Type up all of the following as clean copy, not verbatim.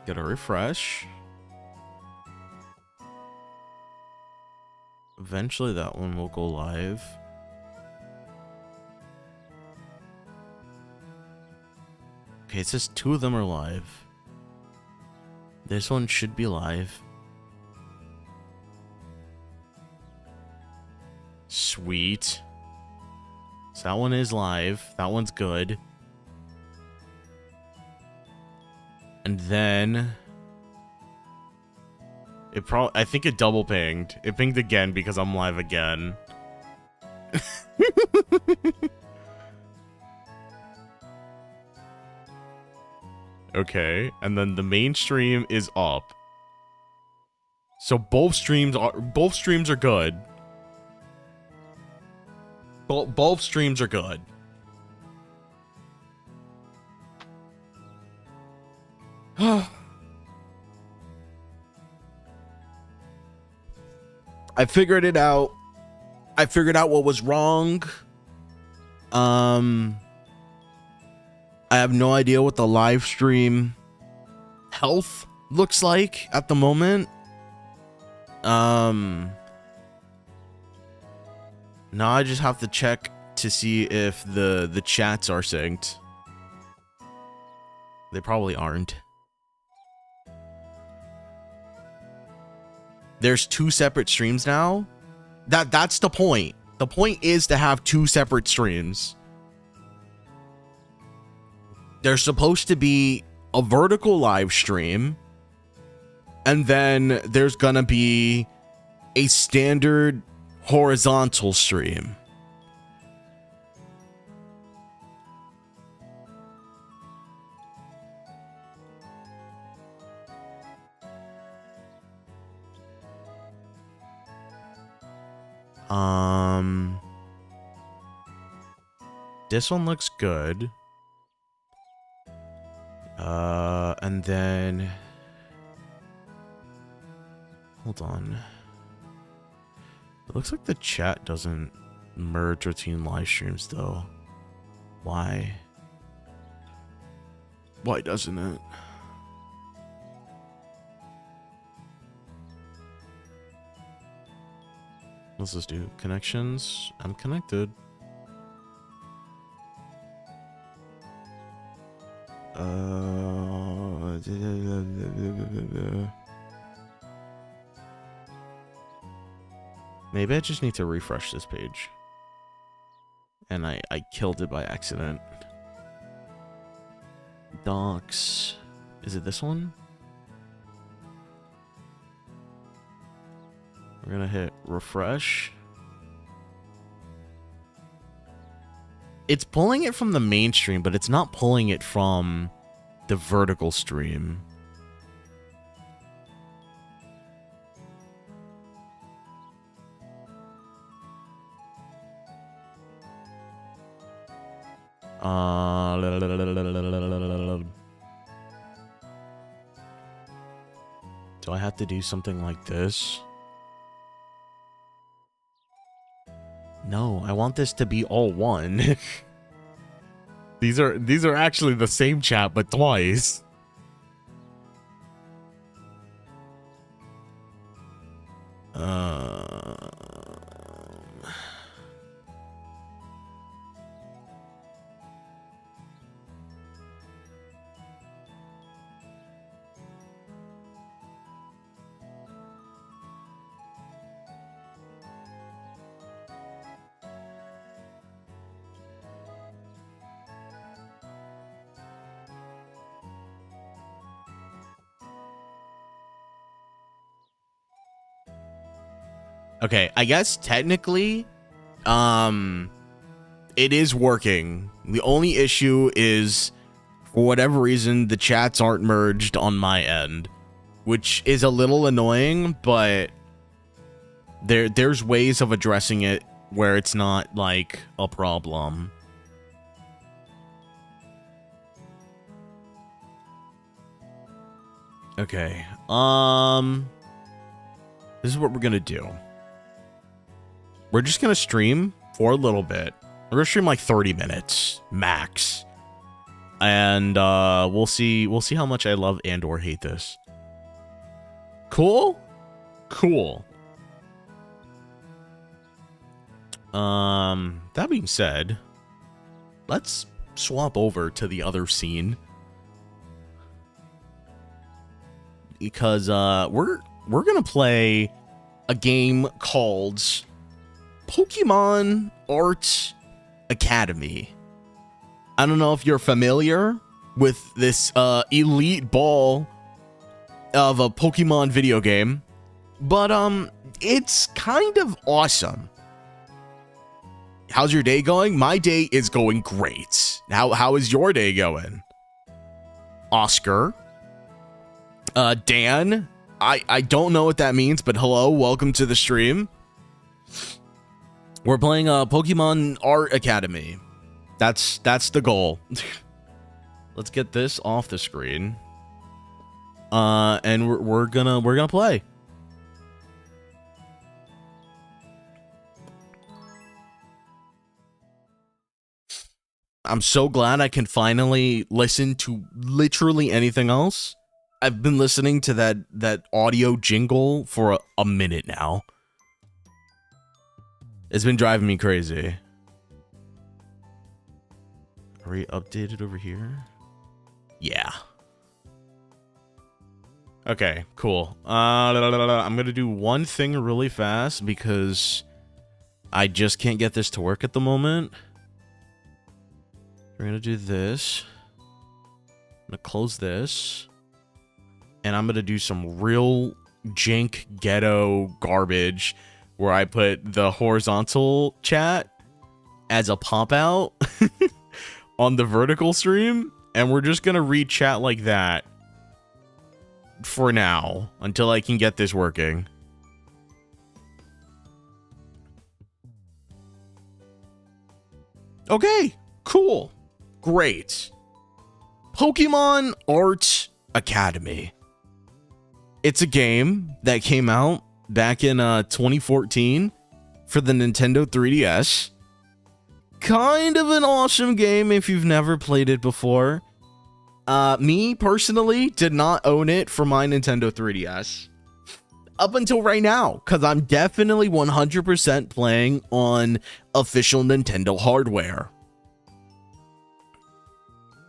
Get a refresh. Eventually that one will go live. Okay, it says 2 of them are live. This one should be live. Sweet. So that one is live. That one's good. And then I think it double pinged. It pinged again because I'm live again. Okay, and then the main stream is up. So both streams are good. Both streams are good. I figured it out. I figured out what was wrong. I have no idea what the live stream health looks like at the moment. Now I just have to check to see if the chats are synced. They probably aren't. There's 2 separate streams now. That's the point. The point is to have 2 separate streams. There's supposed to be a vertical live stream, and then there's gonna be a standard horizontal stream. This one looks good. And then hold on. It looks like the chat doesn't merge between live streams though. Why? Why doesn't it? Let's just do connections. I'm connected. Maybe I just need to refresh this page. And I killed it by accident. Docs. Is it this one? We're gonna hit refresh. It's pulling it from the main stream, but it's not pulling it from the vertical stream. Do I have to do something like this? No, I want this to be all one. These are actually the same chat, but twice. Okay, I guess technically, it is working. The only issue is, for whatever reason, the chats aren't merged on my end, which is a little annoying, but there's ways of addressing it where it's not like a problem. Okay, this is what we're gonna do. We're just gonna stream for a little bit. We're gonna stream like 30 minutes max. and we'll see how much I love and or hate this. Cool? Cool. That being said, let's swap over to the other scene. Because we're gonna play a game called Pokémon Art Academy. I don't know if you're familiar with this elite ball of a Pokemon video game, but it's kind of awesome. How's your day going? My day is going great. How is your day going? Oscar, Dan, I don't know what that means, but hello, welcome to the stream. We're playing Pokemon Art Academy. That's the goal. Let's get this off the screen. And we're gonna play. I'm so glad I can finally listen to literally anything else. I've been listening to that audio jingle for a minute now. It's been driving me crazy. Are we updated over here? Yeah. Okay, cool. I'm gonna do one thing really fast because I just can't get this to work at the moment. We're gonna do this. I'm gonna close this. And I'm gonna do some real jank ghetto garbage where I put the horizontal chat as a pop out on the vertical stream. And we're just gonna read chat like that for now until I can get this working. Okay, cool. Great. Pokemon Art Academy. It's a game that came out back in 2014 for the Nintendo 3DS. Kind of an awesome game if you've never played it before. Me, personally, did not own it for my Nintendo 3DS. Up until right now, because I'm definitely 100% playing on official Nintendo hardware.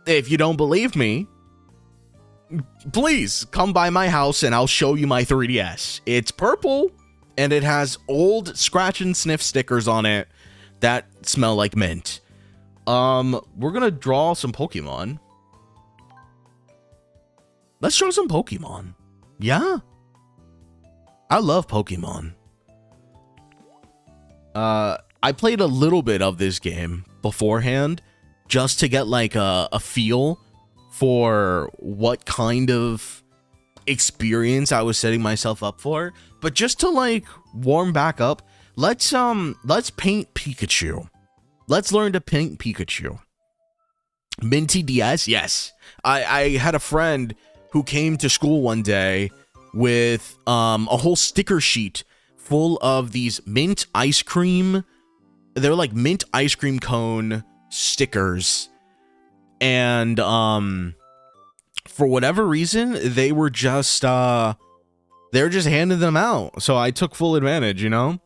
If you don't believe me, please come by my house and I'll show you my 3DS. It's purple and it has old scratch and sniff stickers on it that smell like mint. We're gonna draw some Pokemon. Let's draw some Pokemon. Yeah. I love Pokemon. I played a little bit of this game beforehand just to get like a feel for what kind of experience I was setting myself up for. But just to like warm back up, let's paint Pikachu. Let's learn to paint Pikachu. Minty DS, yes. I had a friend who came to school one day with a whole sticker sheet full of these mint ice cream. They're like mint ice cream cone stickers. And for whatever reason, they were just handing them out. So I took full advantage, you know?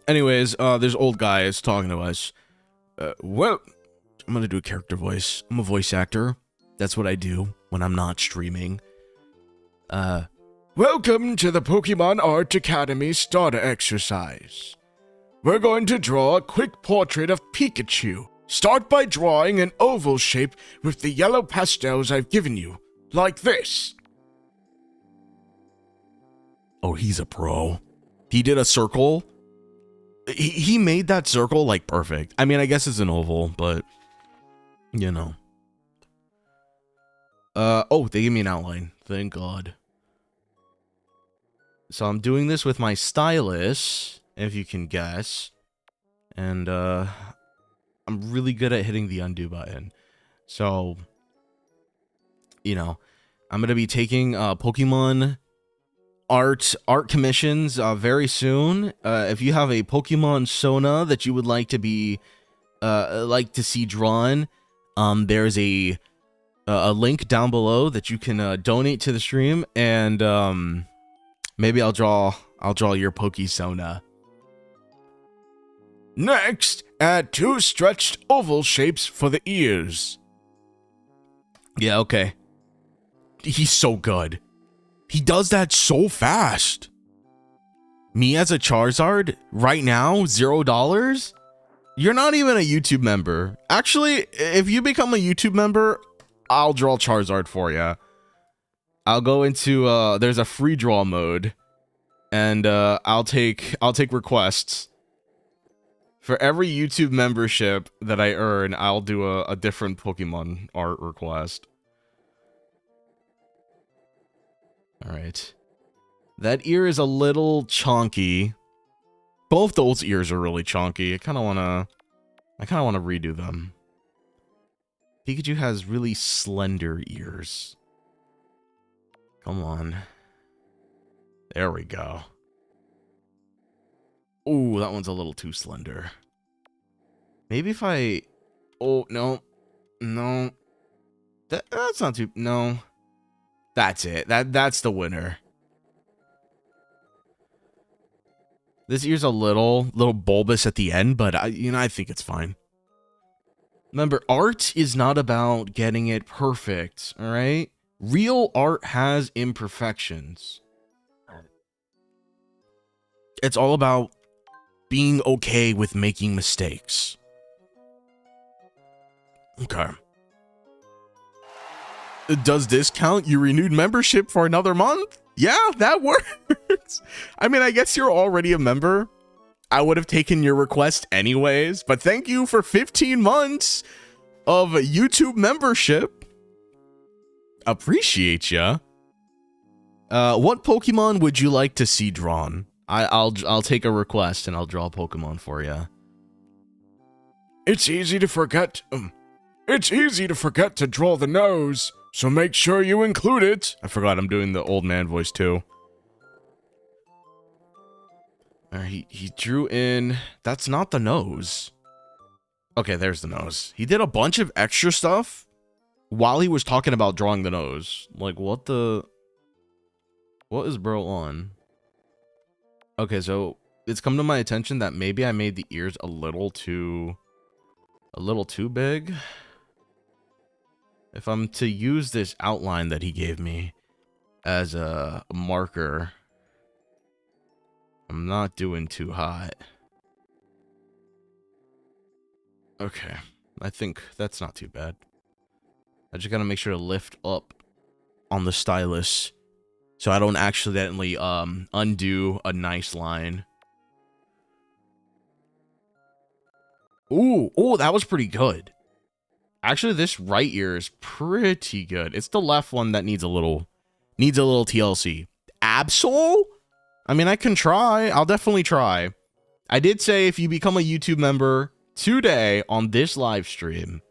Anyways, there's old guys talking to us. Well, I'm gonna do a character voice. I'm a voice actor. That's what I do when I'm not streaming. Welcome to the Pokemon Art Academy starter exercise. We're going to draw a quick portrait of Pikachu. Start by drawing an oval shape with the yellow pastels I've given you, like this. Oh, he's a pro. He did a circle. He made that circle like perfect. I mean, I guess it's an oval, but you know. Oh, they gave me an outline. Thank God. So I'm doing this with my stylus, if you can guess. And I'm really good at hitting the undo button. So, you know, I'm going to be taking Pokemon art commissions very soon. If you have a Pokemon Sona that you would like to be like to see drawn, there's a link down below that you can donate to the stream, and maybe I'll draw your Pokesona. Next, add 2 stretched oval shapes for the ears. Yeah, okay. He's so good. He does that so fast. Me as a Charizard, right now, $0? You're not even a YouTube member. Actually, if you become a YouTube member, I'll draw Charizard for you. I'll go into, there's a free draw mode. And I'll take requests. For every YouTube membership that I earn, I'll do a different Pokemon art request. Alright. That ear is a little chonky. Both those ears are really chonky. I kinda wanna redo them. Pikachu has really slender ears. Come on. There we go. Ooh, that one's a little too slender. Maybe if I... Oh, no. No. That's not too... No. That's it. That's the winner. This ear's a little bulbous at the end, but I think it's fine. Remember, art is not about getting it perfect, all right? Real art has imperfections. It's all about being okay with making mistakes. Okay. Does this count? You renewed membership for another month? Yeah, that works. I mean, I guess you're already a member. I would have taken your request anyways, but thank you for 15 months of YouTube membership. Appreciate ya. What Pokemon would you like to see drawn? I'll take a request and I'll draw a Pokemon for you. It's easy to forget. It's easy to forget to draw the nose, so make sure you include it. I forgot I'm doing the old man voice too. He drew in. That's not the nose. Okay, there's the nose. He did a bunch of extra stuff while he was talking about drawing the nose. Like, what is bro on? Okay, so it's come to my attention that maybe I made the ears a little too big. If I'm to use this outline that he gave me as a marker, I'm not doing too hot. Okay, I think that's not too bad. I just gotta make sure to lift up on the stylus so I don't accidentally undo a nice line. Ooh, oh, that was pretty good. Actually, this right ear is pretty good. It's the left one that needs a little TLC. Absol? I mean, I can try. I'll definitely try. I did say if you become a YouTube member today on this live stream,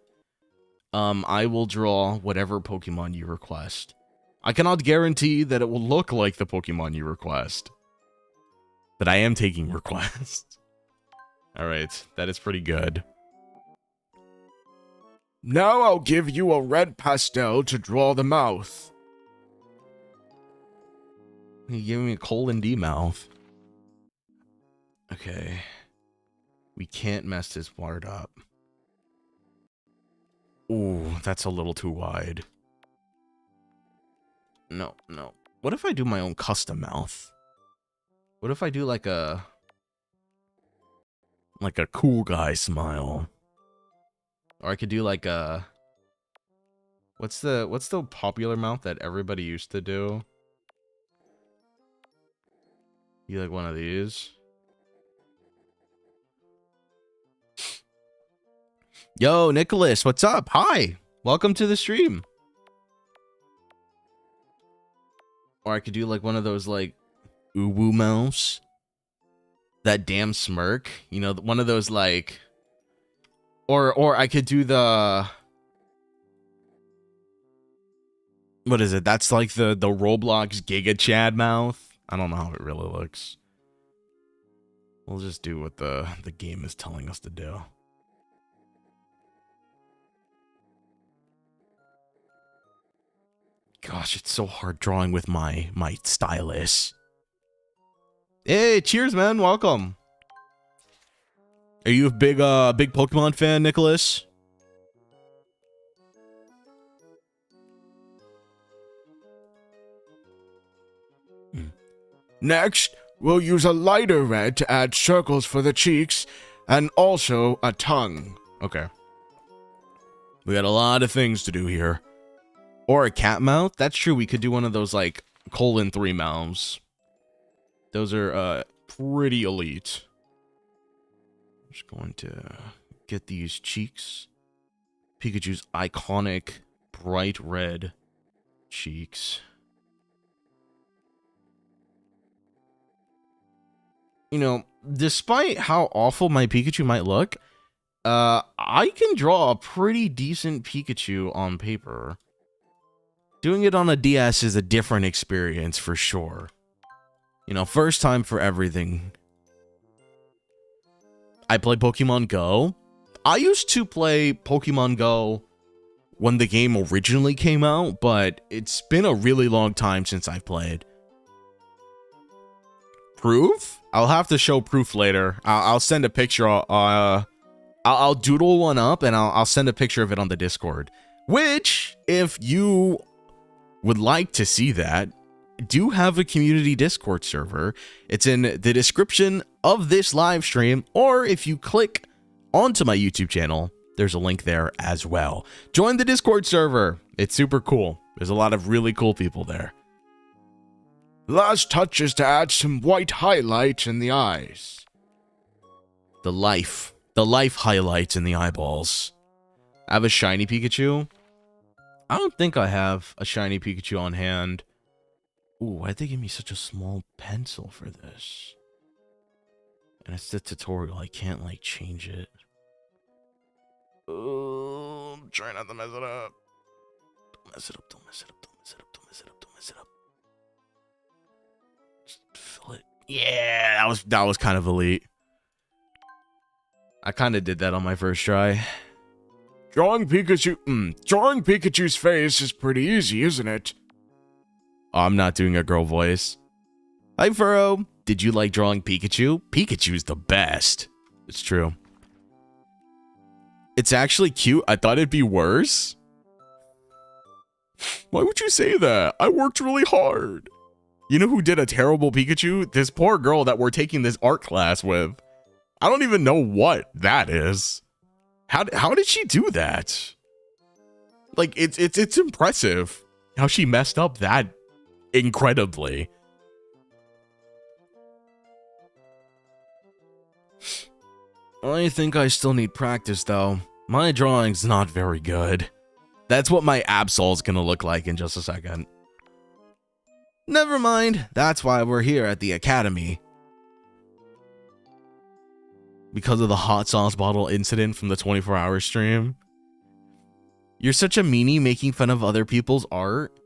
I will draw whatever Pokemon you request. I cannot guarantee that it will look like the Pokemon you request, but I am taking requests. All right, that is pretty good. Now I'll give you a red pastel to draw the mouth. He gave me a colon D mouth. Okay. We can't mess this part up. Ooh, that's a little too wide. No. What if I do my own custom mouth? What if I do like a cool guy smile? Or I could do like a... What's the popular mouth that everybody used to do? You like one of these? Yo, Nicholas, what's up? Hi, welcome to the stream. Or I could do like one of those like uwu mouths. That damn smirk, you know, one of those like. Or I could do the. What is it? That's like the Roblox Giga Chad mouth. I don't know how it really looks. We'll just do what the game is telling us to do. Gosh, it's so hard drawing with my stylus. Hey, cheers, man. Welcome. Are you a big Pokemon fan, Nicholas? Next, we'll use a lighter red to add circles for the cheeks and also a tongue. Okay. We got a lot of things to do here. Or a cat mouth. That's true. We could do one of those, like, :3 mouths. Those are, pretty elite. Just going to get these cheeks. Pikachu's iconic bright red cheeks. You know, despite how awful my Pikachu might look, I can draw a pretty decent Pikachu on paper. Doing it on a DS is a different experience for sure. You know, first time for everything. I play Pokemon Go. I used to play Pokemon Go when the game originally came out, but it's been a really long time since I've played. Proof? I'll have to show proof later. I'll send a picture. I'll doodle one up and I'll send a picture of it on the Discord. Which, if you would like to see that, do have a community Discord server. It's in the description of this live stream, or if you click onto my YouTube channel, there's a link there as well. Join the Discord server. It's super cool. There's a lot of really cool people there. Last touch is to add some white highlights in the eyes. The life highlights in the eyeballs. I have a shiny Pikachu. I don't think I have a shiny Pikachu on hand. Ooh, why'd they give me such a small pencil for this? And it's the tutorial. I can't, like, change it. Oh, I'm trying not to mess it up. Don't mess it up, don't mess it up, don't mess it up, don't mess it up, don't mess it up. Just fill it. Yeah, that was kind of elite. I kind of did that on my first try. Drawing Pikachu's face is pretty easy, isn't it? Oh, I'm not doing a girl voice. Hi, Furro. Did you like drawing Pikachu? Pikachu's the best. It's true. It's actually cute. I thought it'd be worse. Why would you say that? I worked really hard. You know who did a terrible Pikachu? This poor girl that we're taking this art class with. I don't even know what that is. How did she do that? Like, it's impressive how she messed up that incredibly. I think I still need practice, though. My drawing's not very good. That's what my Absol's gonna look like in just a second. Never mind. That's why we're here at the academy. Because of the hot sauce bottle incident from the 24-hour stream. You're such a meanie making fun of other people's art.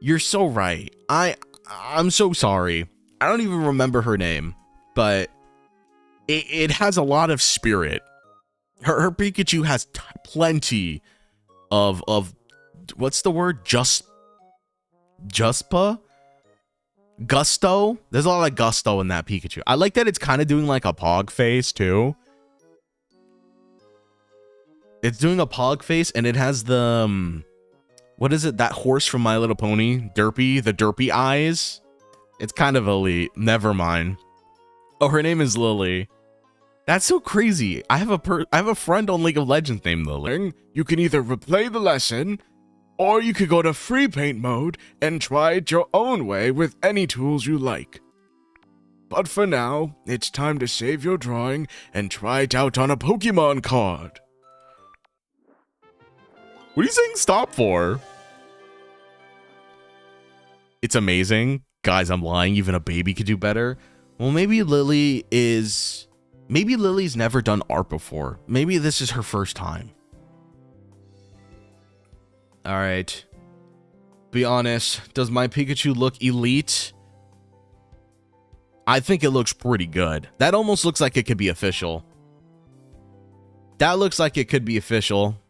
You're so right. I'm so sorry. I don't even remember her name, but it has a lot of spirit. Her Pikachu has plenty of what's the word? Juspa? Gusto? There's a lot of gusto in that Pikachu. I like that it's kind of doing like a pog face too. It's doing a pog face and it has the what is it? That horse from My Little Pony? Derpy? The derpy eyes? It's kind of elite. Never mind. Oh, her name is Lily. That's so crazy. I have a friend on League of Legends named Lily. You can either replay the lesson, or you could go to free paint mode and try it your own way with any tools you like. But for now, it's time to save your drawing and try it out on a Pokemon card. What are you saying stop for? It's amazing. Guys, I'm lying. Even a baby could do better. Well, maybe Lily's never done art before. Maybe this is her first time. All right. Be honest. Does my Pikachu look elite? I think it looks pretty good. That almost looks like it could be official. That looks like it could be official.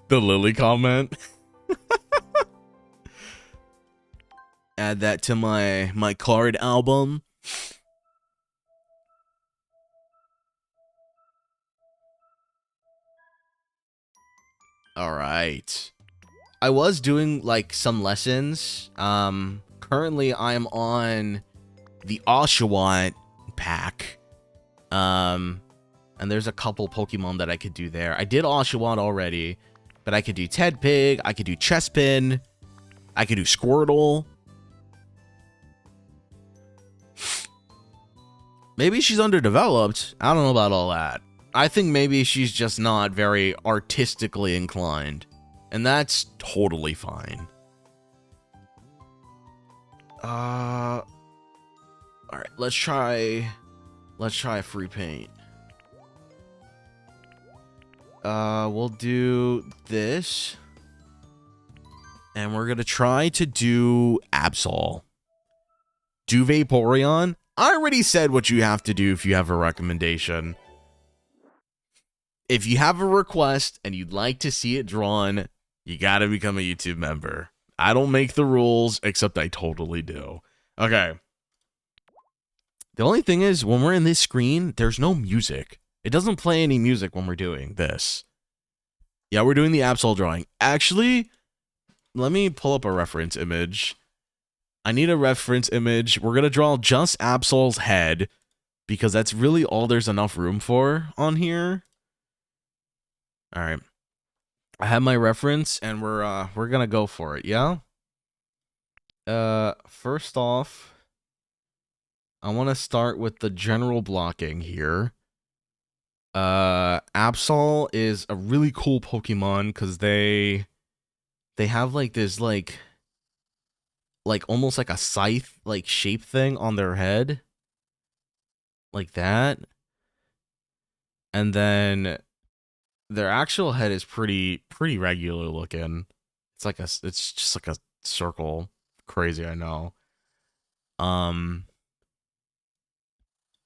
The Lily comment. Add that to my card album. All right. I was doing like some lessons. Currently I'm on the Oshawott pack. And there's a couple Pokemon that I could do there. I did Oshawott already, but I could do Tedpig, I could do Chespin, I could do Squirtle. Maybe she's underdeveloped. I don't know about all that. I think maybe she's just not very artistically inclined. And that's totally fine. Alright, let's try a free paint. We'll do this. And we're gonna try to do Absol. Do Vaporeon. I already said what you have to do if you have a recommendation. If you have a request and you'd like to see it drawn, you gotta become a YouTube member. I don't make the rules, except I totally do. Okay. The only thing is, when we're in this screen, there's no music. It doesn't play any music when we're doing this. Yeah, we're doing the Absol drawing. Actually, let me pull up a reference image. I need a reference image. We're going to draw just Absol's head, because that's really all there's enough room for on here. All right. I have my reference, and we're going to go for it, yeah? First off, I want to start with the general blocking here. Absol is a really cool Pokemon because they have like this like almost like a scythe like shape thing on their head, like that, and then their actual head is pretty regular looking. It's just like a circle. Crazy, I know.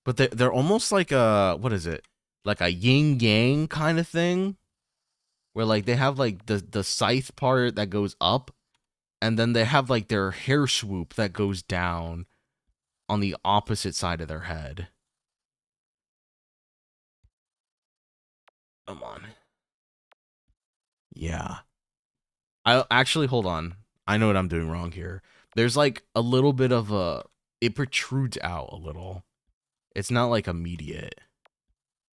But they're almost like a, what is it? Like a yin yang kind of thing, where like they have like the scythe part that goes up, and then they have like their hair swoop that goes down on the opposite side of their head. Come on. Yeah. I actually, hold on. I know what I'm doing wrong here. There's like a little bit of it protrudes out a little. It's not like immediate.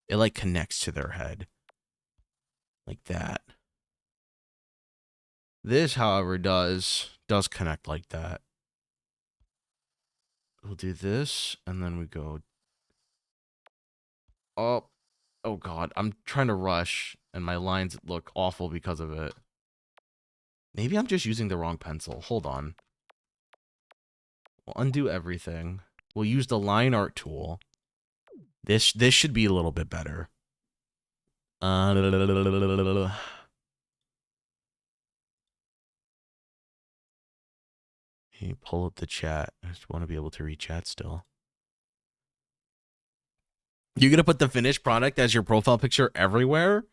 It like connects to their head. Like that. This, however, does connect like that. We'll do this, and then we go. Oh God, I'm trying to rush, and my lines look awful because of it. Maybe I'm just using the wrong pencil. Hold on. We'll undo everything. We'll use the line art tool. This should be a little bit better. Hey, pull up the chat. I just want to be able to read chat still. You gonna put the finished product as your profile picture everywhere?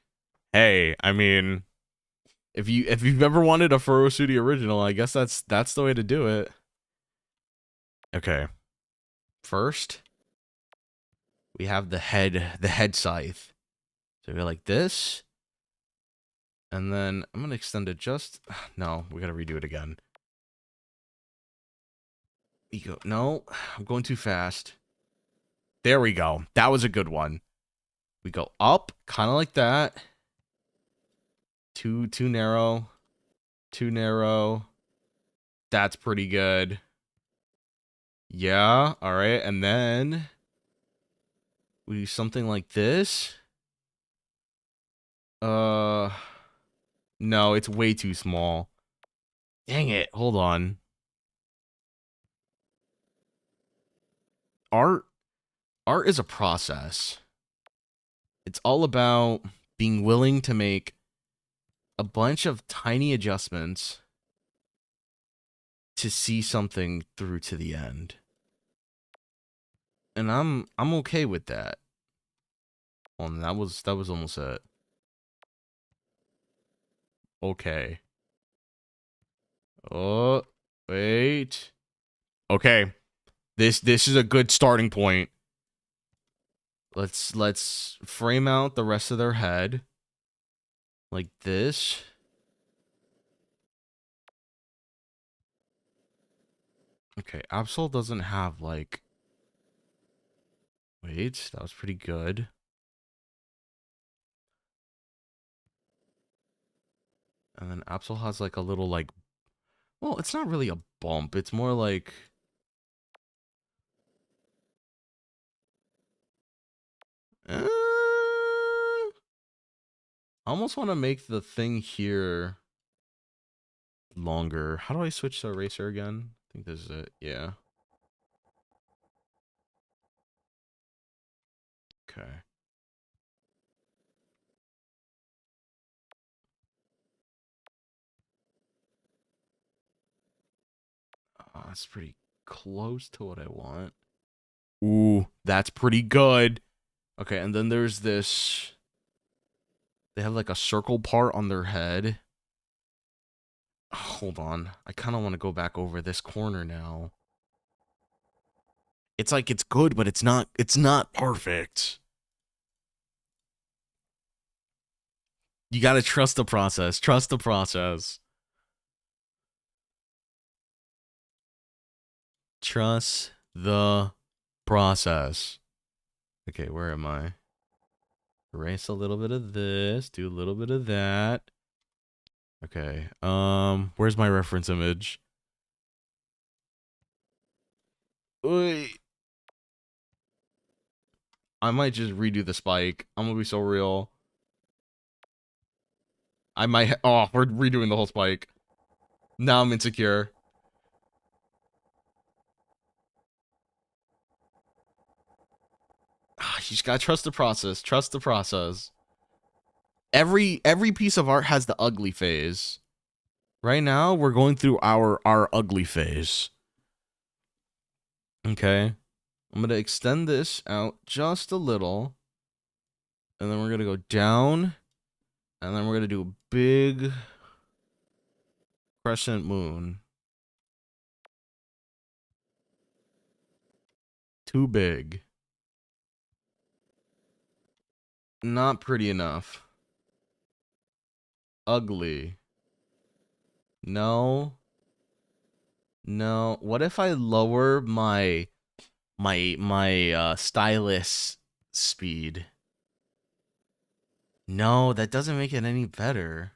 Hey, I mean, if you've ever wanted a Furro Studio original, I guess that's the way to do it. Okay. First, we have the head scythe. So we go like this. And then I'm gonna extend it just, no, we gotta redo it again. We go, no, I'm going too fast. There we go. That was a good one. We go up, kind of like that. Too narrow. Too narrow. That's pretty good. Yeah, all right. And then we do something like this. No, it's way too small. Dang it. Hold on. Art is a process. It's all about being willing to make a bunch of tiny adjustments to see something through to the end. And I'm okay with that. Well, that was almost it. Okay. Oh, wait. Okay. This is a good starting point. Let's frame out the rest of their head. Like this. Okay, Absol doesn't have like... Wait, that was pretty good. And then Absol has like a little like... Well, it's not really a bump. It's more like... I almost want to make the thing here longer. How do I switch to eraser again? I think this is it. Yeah. Okay. That's pretty close to what I want. Ooh, that's pretty good. Okay, and then there's this... They have like a circle part on their head. Hold on. I kind of want to go back over this corner now. It's like it's good, but it's not perfect. You got to trust the process. Trust the process. Trust the process. Okay, where am I? Erase a little bit of this, do a little bit of that. Okay. Where's my reference image? Wait. I might just redo the spike. I'm gonna be so real. I might oh, we're redoing the whole spike. Now I'm insecure. You just gotta trust the process. Trust the process. Every piece of art has the ugly phase. Right now, we're going through our ugly phase. Okay. I'm gonna extend this out just a little. And then we're gonna go down. And then we're gonna do a big crescent moon. Too big. Not pretty enough. Ugly. No. No. What if I lower my stylus speed? No, that doesn't make it any better.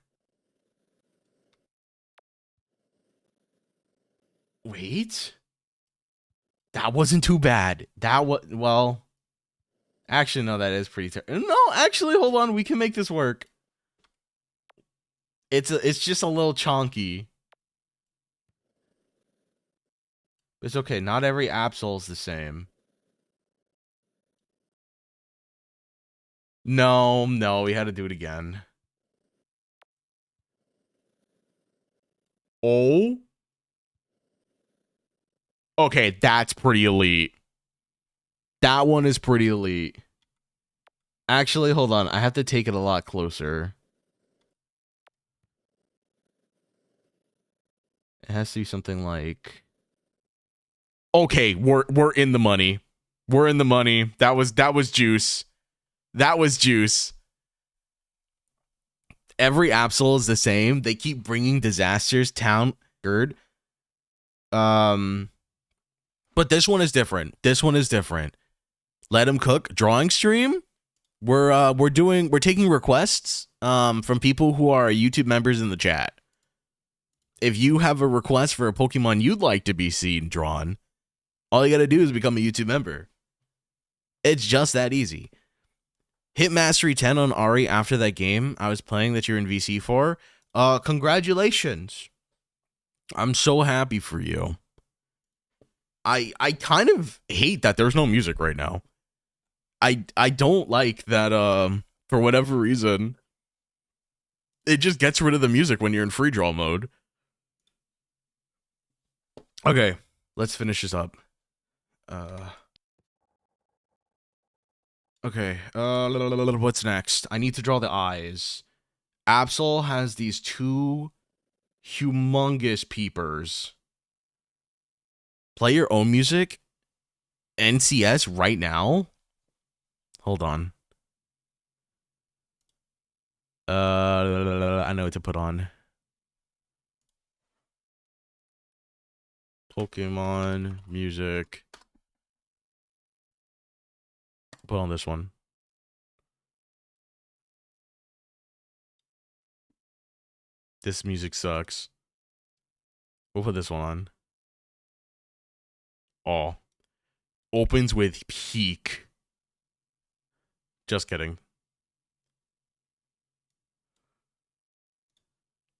Wait. That wasn't too bad. That was, well, actually, no, that is pretty terrible. No, actually, hold on. We can make this work. It's just a little chonky. It's okay. Not every Absol is the same. No, we had to do it again. Oh. Okay, that's pretty elite. That one is pretty elite. Actually, hold on. I have to take it a lot closer. It has to be something like... Okay, we're in the money. We're in the money. That was juice. That was juice. Every Absol is the same. They keep bringing disasters town. But this one is different. This one is different. Let them cook. Drawing stream. We're taking requests from people who are YouTube members in the chat. If you have a request for a Pokemon you'd like to be seen drawn, all you gotta do is become a YouTube member. It's just that easy. Hit Mastery 10 on Ari after that game I was playing that you're in VC for. Congratulations. I'm so happy for you. I kind of hate that there's no music right now. I don't like that for whatever reason it just gets rid of the music when you're in free draw mode. Okay, let's finish this up. Okay, what's next? I need to draw the eyes. Absol has these two humongous peepers. Play your own music? NCS right now? Hold on. I know what to put on. Pokemon music. Put on this one. This music sucks. We'll put this one on. Oh. Opens with peak. Just kidding.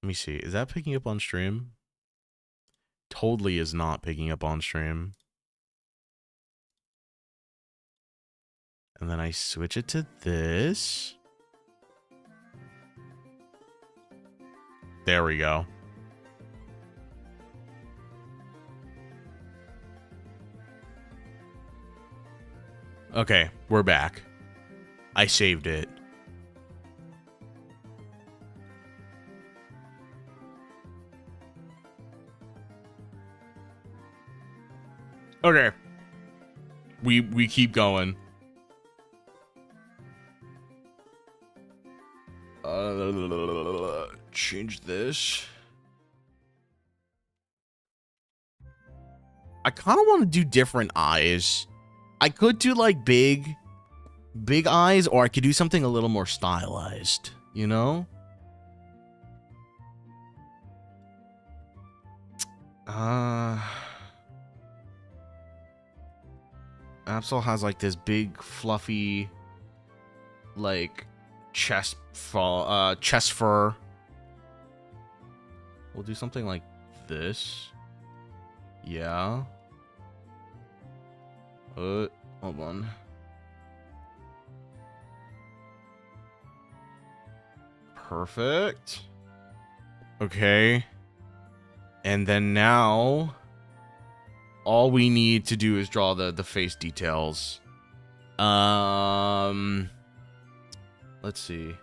Let me see. Is that picking up on stream? Totally is not picking up on stream. And then I switch it to this. There we go. Okay, we're back. I saved it. Okay. We keep going. Change this. I kind of want to do different eyes. I could do like big eyes, or I could do something a little more stylized, you know? Absol has like this big fluffy like chest fur. We'll do something like this. Yeah. Hold on. Perfect. Okay. And then now all we need to do is draw the face details. Let's see.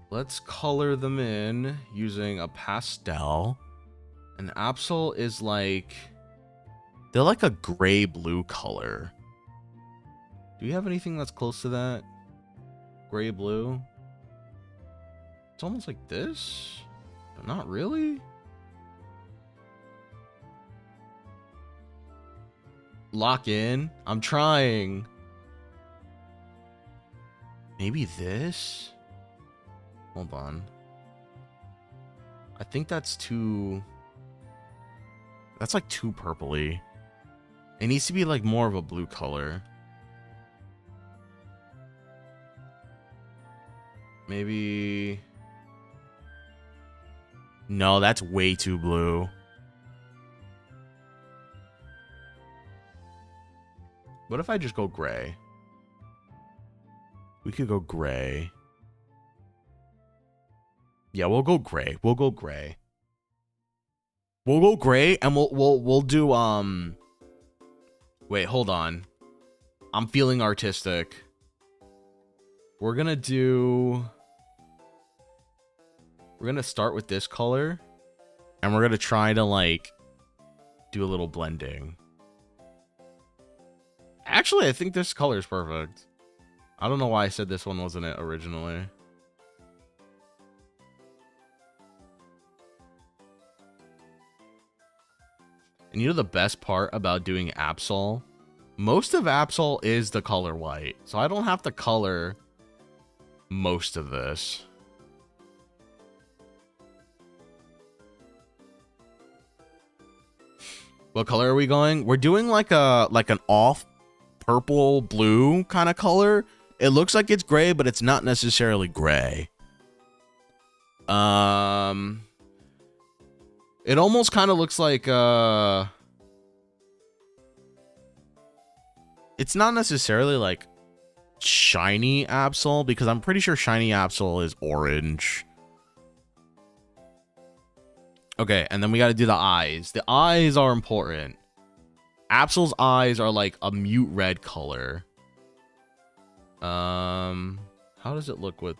Let's color them in using a pastel. And Absol is like, they're like a gray blue color. Do you have anything that's close to that? Gray blue? It's almost like this, but not really. Lock in. I'm trying. Maybe this? Hold on. I think that's too... That's like too purpley. It needs to be like more of a blue color. Maybe... No, that's way too blue. What if I just go gray? We could go gray. Yeah, we'll go gray. We'll go gray. We'll go gray, and we'll do Wait, hold on. I'm feeling artistic. We're gonna start with this color, and we're gonna try to like do a little blending. Actually, I think this color is perfect. I don't know why I said this one wasn't it originally. And you know the best part about doing Absol? Most of Absol is the color white, so I don't have to color most of this. What color are we going? We're doing like an off purple blue kind of color. It looks like it's gray, but it's not necessarily gray. It almost kind of looks like it's not necessarily like shiny Absol, because I'm pretty sure shiny Absol is orange. Okay, and then we got to do the eyes. The eyes are important. Absol's eyes are like a mute red color. How does it look with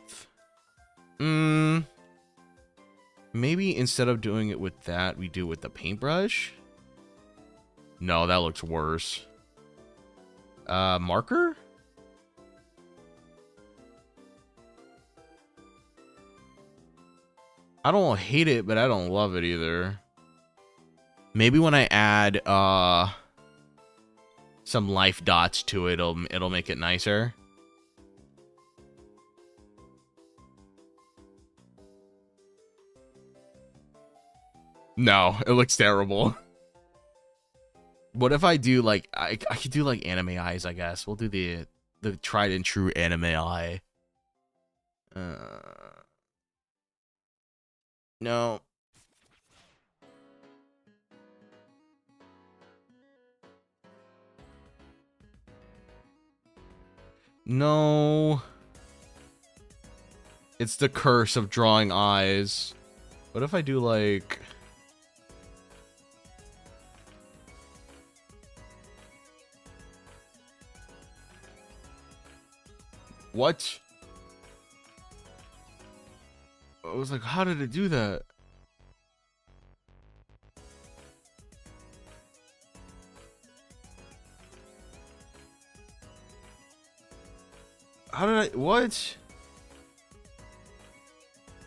Maybe instead of doing it with that, we do it with the paintbrush. No, that looks worse. Marker? I don't hate it, but I don't love it either. Maybe when I add some life dots to it, it'll make it nicer. No, it looks terrible. What if I do like I could do like anime eyes, I guess. We'll do the tried and true anime eye. No. No. It's the curse of drawing eyes. What if I do like... What? I was like, how did it do that? How did I... What?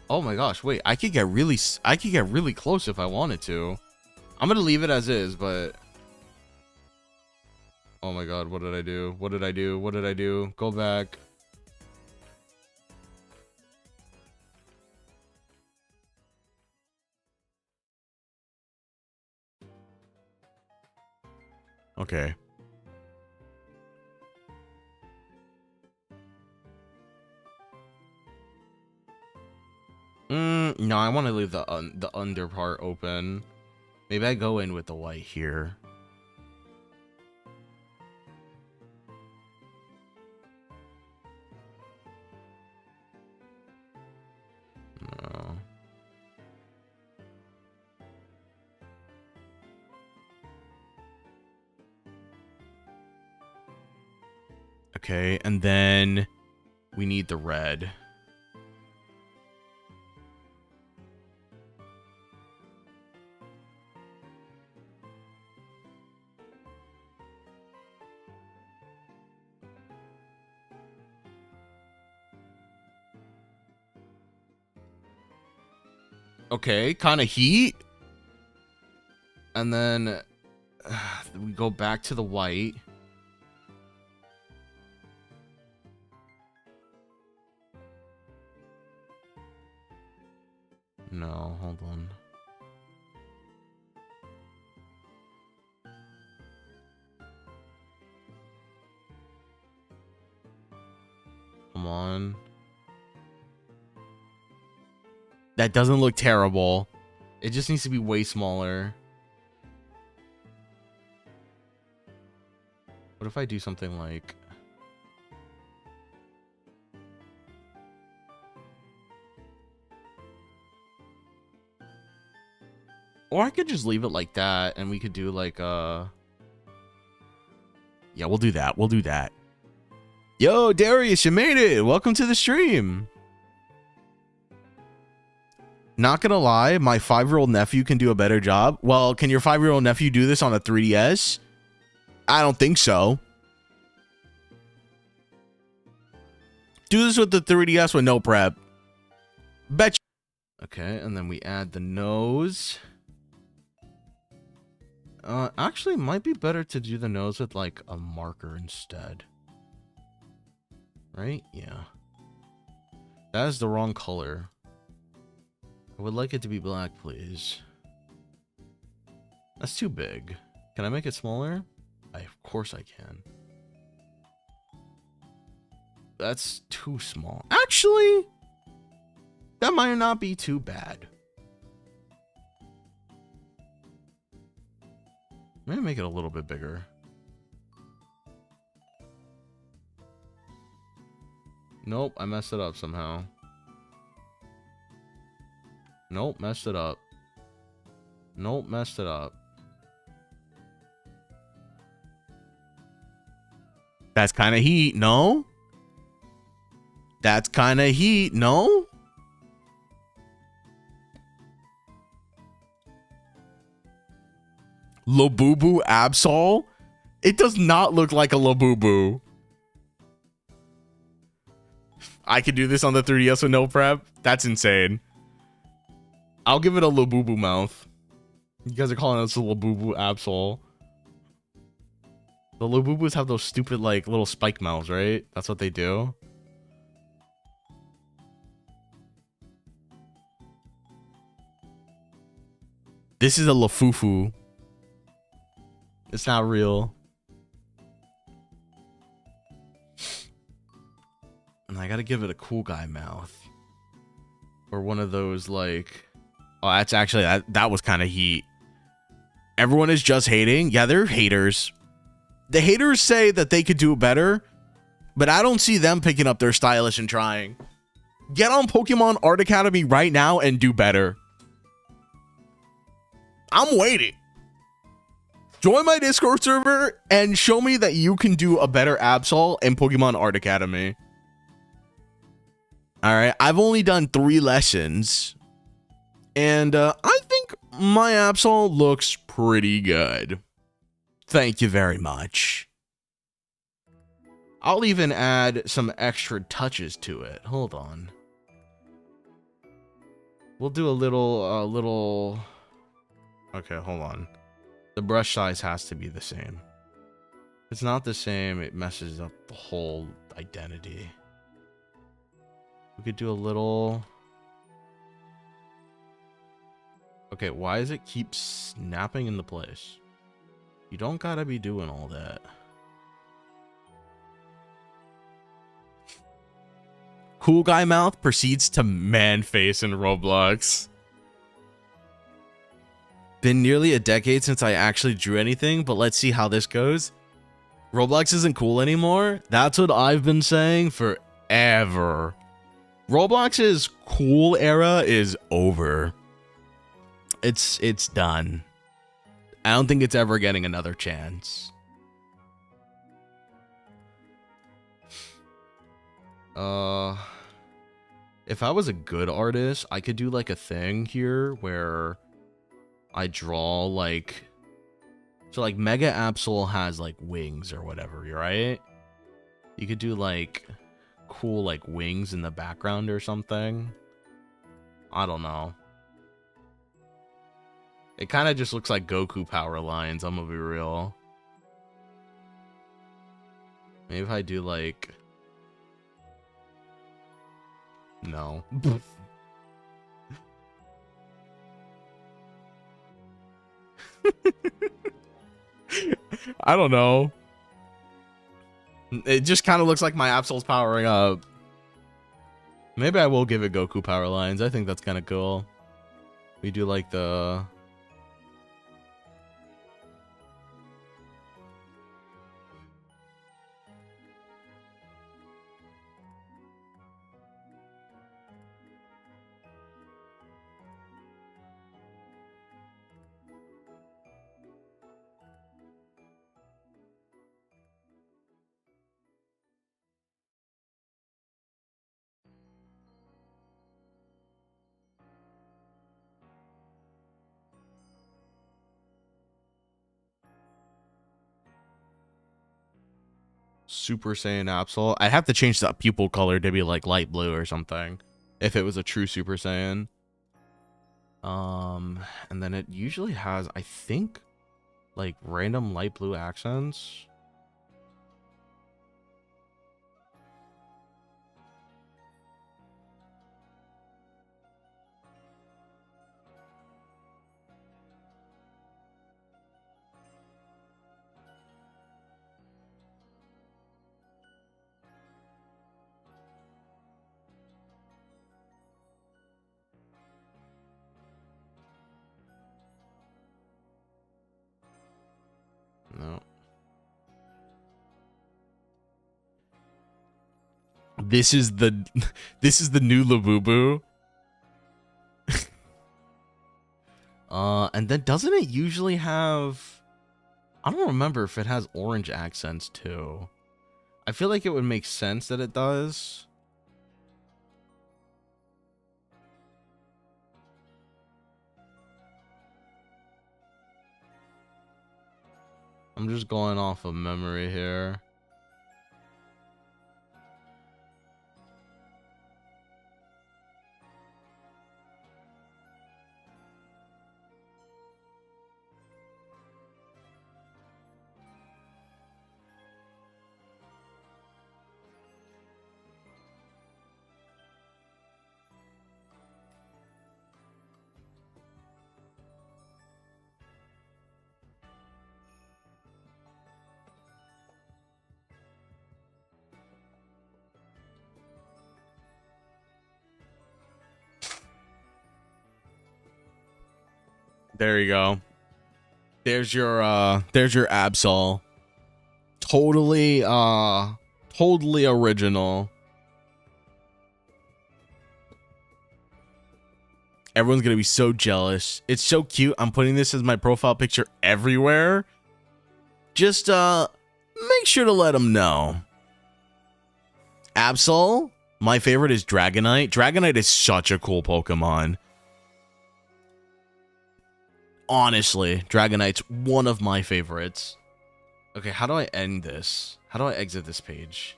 Oh my gosh, wait. I could get really close if I wanted to. I'm gonna leave it as is, but... Oh my god, what did I do? What did I do? What did I do? Go back. Okay. No, I want to leave the under part open. Maybe I go in with the white here. No. Okay, and then we need the red. Okay, kind of heat. And then we go back to the white. No, hold on. Come on. That doesn't look terrible. It just needs to be way smaller. What if I do something like... Or I could just leave it like that, and we could do like, Yeah, we'll do that. We'll do that. Yo, Darius, you made it! Welcome to the stream! Not gonna lie, my 5-year-old nephew can do a better job. Well, can your 5-year-old nephew do this on a 3DS? I don't think so. Do this with the 3DS with no prep. Bet you. Okay, and then we add the nose. Actually, it might be better to do the nose with, like, a marker instead. Right? Yeah. That is the wrong color. I would like it to be black, please. That's too big. Can I make it smaller? Of course I can. That's too small. Actually, that might not be too bad. Maybe make it a little bit bigger. Nope, I messed it up somehow. Nope, messed it up. Nope, messed it up. That's kind of heat, no? That's kind of heat, no? Labubu Absol? It does not look like a Labubu. I could do this on the 3DS with no prep? That's insane. I'll give it a Labubu mouth. You guys are calling us a Labubu Absol. The Labubus have those stupid, like, little spike mouths, right? That's what they do. This is a Lafufu. It's not real. And I gotta give it a cool guy mouth. Or one of those, like... Oh, that's actually... That was kind of heat. Everyone is just hating? Yeah, they're haters. The haters say that they could do better, but I don't see them picking up their stylus and trying. Get on Pokemon Art Academy right now and do better. I'm waiting. Join my Discord server and show me that you can do a better Absol in Pokemon Art Academy. Alright, I've only done 3 lessons. And I think my Absol looks pretty good. Thank you very much. I'll even add some extra touches to it. Hold on. We'll do a little... Okay, hold on. The brush size has to be the same. If it's not the same, it messes up the whole identity. We could do a little... Okay, why does it keep snapping into place? You don't gotta be doing all that. Cool guy mouth proceeds to man face in Roblox. Been nearly a decade since I actually drew anything, but let's see how this goes. Roblox isn't cool anymore. That's what I've been saying forever. Roblox's cool era is over. It's done. I don't think it's ever getting another chance. If I was a good artist, I could do like a thing here where I draw like... So like Mega Absol has like wings or whatever, right? You could do like cool like wings in the background or something. I don't know. It kind of just looks like Goku power lines, I'm gonna be real. Maybe if I do like... No. I don't know. It just kind of looks like my Absol's powering up. Maybe I will give it Goku power lines. I think that's kind of cool. We do like the... Super Saiyan Absol. I'd have to change the pupil color to be like light blue or something if it was a true Super Saiyan. And then it usually has, I think, like random light blue accents. No. This is the new Labubu. And then doesn't it usually have... I don't remember if it has orange accents too. I feel like it would make sense that it does. I'm just going off of memory here. There you go. There's your Absol. Totally totally original. Everyone's gonna be so jealous. It's so cute. I'm putting this as my profile picture everywhere. Just make sure to let them know. Absol, my favorite is Dragonite. Dragonite is such a cool Pokemon. Honestly, Dragonite's one of my favorites. Okay, how do I end this? How do I exit this page?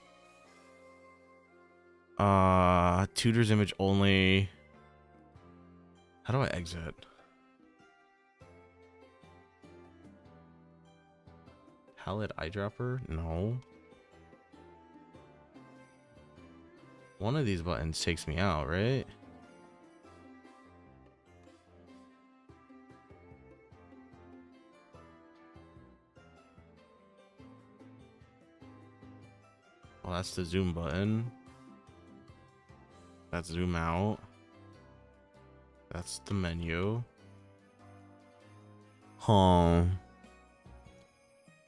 Tutor's image only. How do I exit? Palette eyedropper? No. One of these buttons takes me out, right? Well, that's the zoom button. That's zoom out. That's the menu. Huh.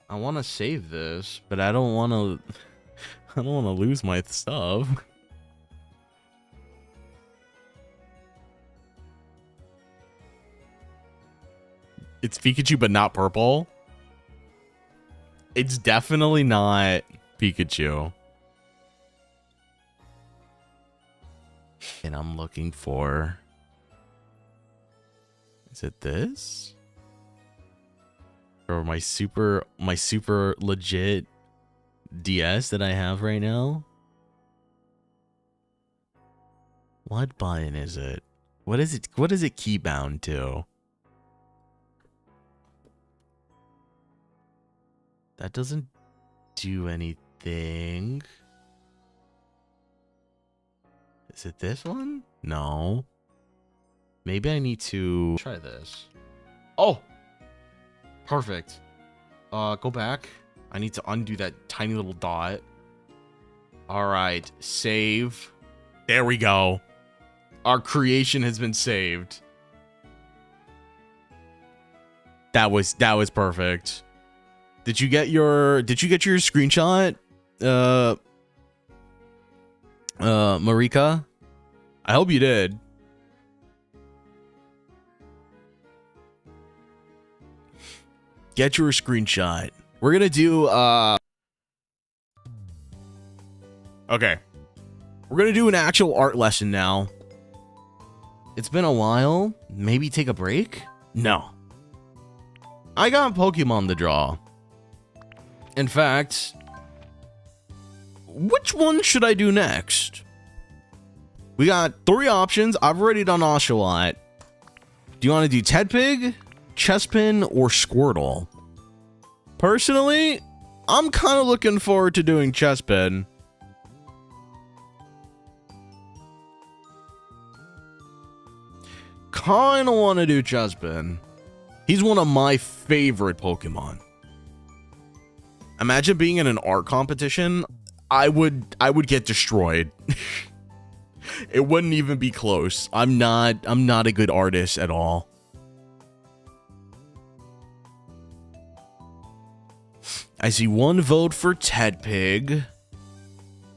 I want to save this, but I don't want to. I don't want to lose my stuff. It's Pikachu, but not purple. It's definitely not Pikachu. And I'm looking for... Is it this? Or my super legit DS that I have right now? What button is it? What is it key bound to? That doesn't do anything. Is it this one? No. Maybe I need to try this. Oh! Perfect. Go back. I need to undo that tiny little dot. Alright, save. There we go. Our creation has been saved. That was perfect. Did you get your screenshot? Marika? I hope you did. Get your screenshot. We're gonna do okay. We're gonna do an actual art lesson now. It's been a while. Maybe take a break? No. I got Pokemon to draw. In fact, which one should I do next? We got 3 options. I've already done Oshawott. Do you want to do Tedpig, Chespin, or Squirtle? Personally, I'm kind of looking forward to doing Chespin. Kind of want to do Chespin. He's one of my favorite Pokemon. Imagine being in an art competition. I would get destroyed. It wouldn't even be close. I'm not a good artist at all. I see 1 vote for Tedpig.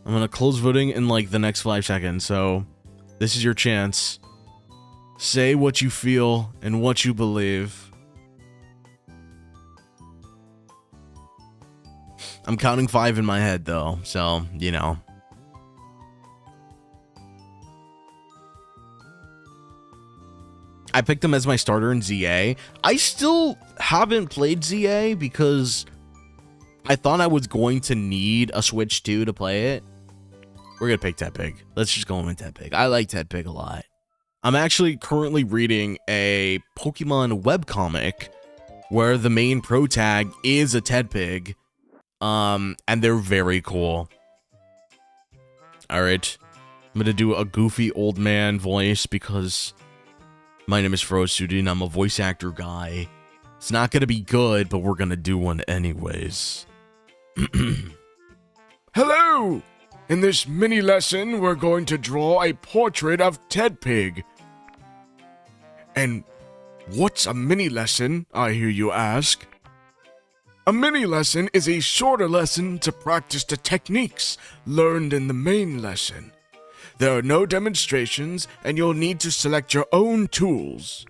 I'm gonna close voting in like the next 5 seconds, so this is your chance. Say what you feel and what you believe. I'm counting 5 in my head though, so you know. I picked him as my starter in ZA. I still haven't played ZA because I thought I was going to need a Switch 2 to play it. We're going to pick Tedpig. Let's just go with Tedpig. I like Tedpig a lot. I'm actually currently reading a Pokemon webcomic where the main pro tag is a Tedpig. And they're very cool. Alright. I'm going to do a goofy old man voice because my name is FURRO and I'm a voice actor guy. It's not going to be good, but we're going to do one anyways. Hello! In this mini lesson, we're going to draw a portrait of Tedpig. And what's a mini lesson, I hear you ask? A mini lesson is a shorter lesson to practice the techniques learned in the main lesson. There are no demonstrations, and you'll need to select your own tools.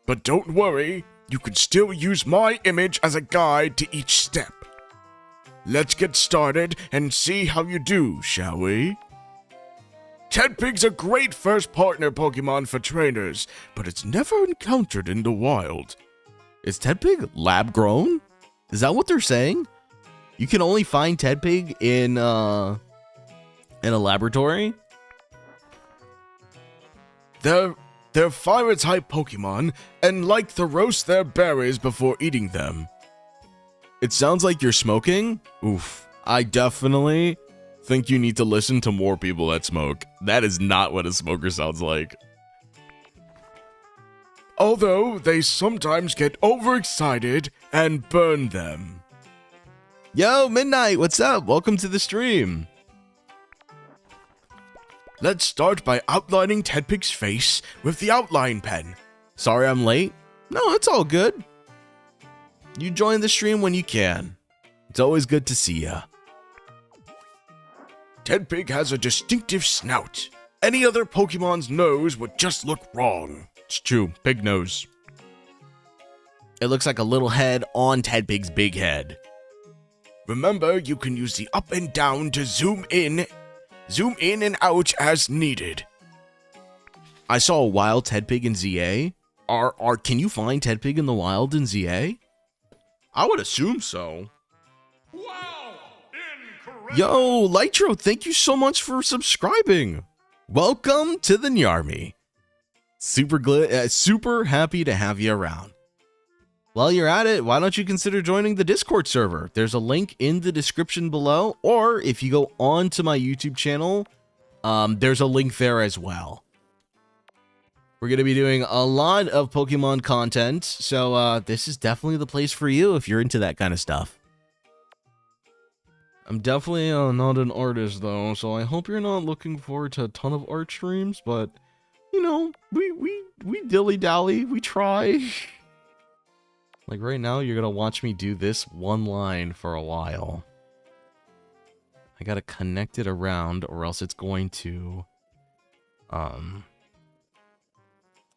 But don't worry, you can still use my image as a guide to each step. Let's get started and see how you do, shall we? Tedpig's a great first partner Pokemon for trainers, but it's never encountered in the wild. Is Tedpig lab grown? Is that what they're saying? You can only find Tedpig in a laboratory? They're fire-type Pokemon and like to roast their berries before eating them. It sounds like you're smoking? Oof. I definitely think you need to listen to more people that smoke. That is not what a smoker sounds like. Although they sometimes get overexcited and burn them. Yo, Midnight, what's up? Welcome to the stream. Let's start by outlining Tedpig's face with the outline pen. Sorry I'm late. No, it's all good. You join the stream when you can. It's always good to see ya. Tedpig has a distinctive snout. Any other Pokemon's nose would just look wrong. It's true, pig nose. It looks like a little head on Tedpig's big head. Remember, you can use the up and down to zoom in and out as needed. I saw a wild Tedpig in ZA. Can you find Tedpig in the wild in ZA? I would assume so. Wow! Incredible! Yo, Lytro, thank you so much for subscribing. Welcome to the Nyarmy. Super happy to have you around. While you're at it, why don't you consider joining the Discord server? There's a link in the description below, or if you go on to my YouTube channel, there's a link there as well. We're going to be doing a lot of Pokemon content, so this is definitely the place for you if you're into that kind of stuff. I'm definitely not an artist, though, so I hope you're not looking forward to a ton of art streams, but, you know, we dilly-dally, we try. Like, right now, you're going to watch me do this one line for a while. I got to connect it around, or else it's going to,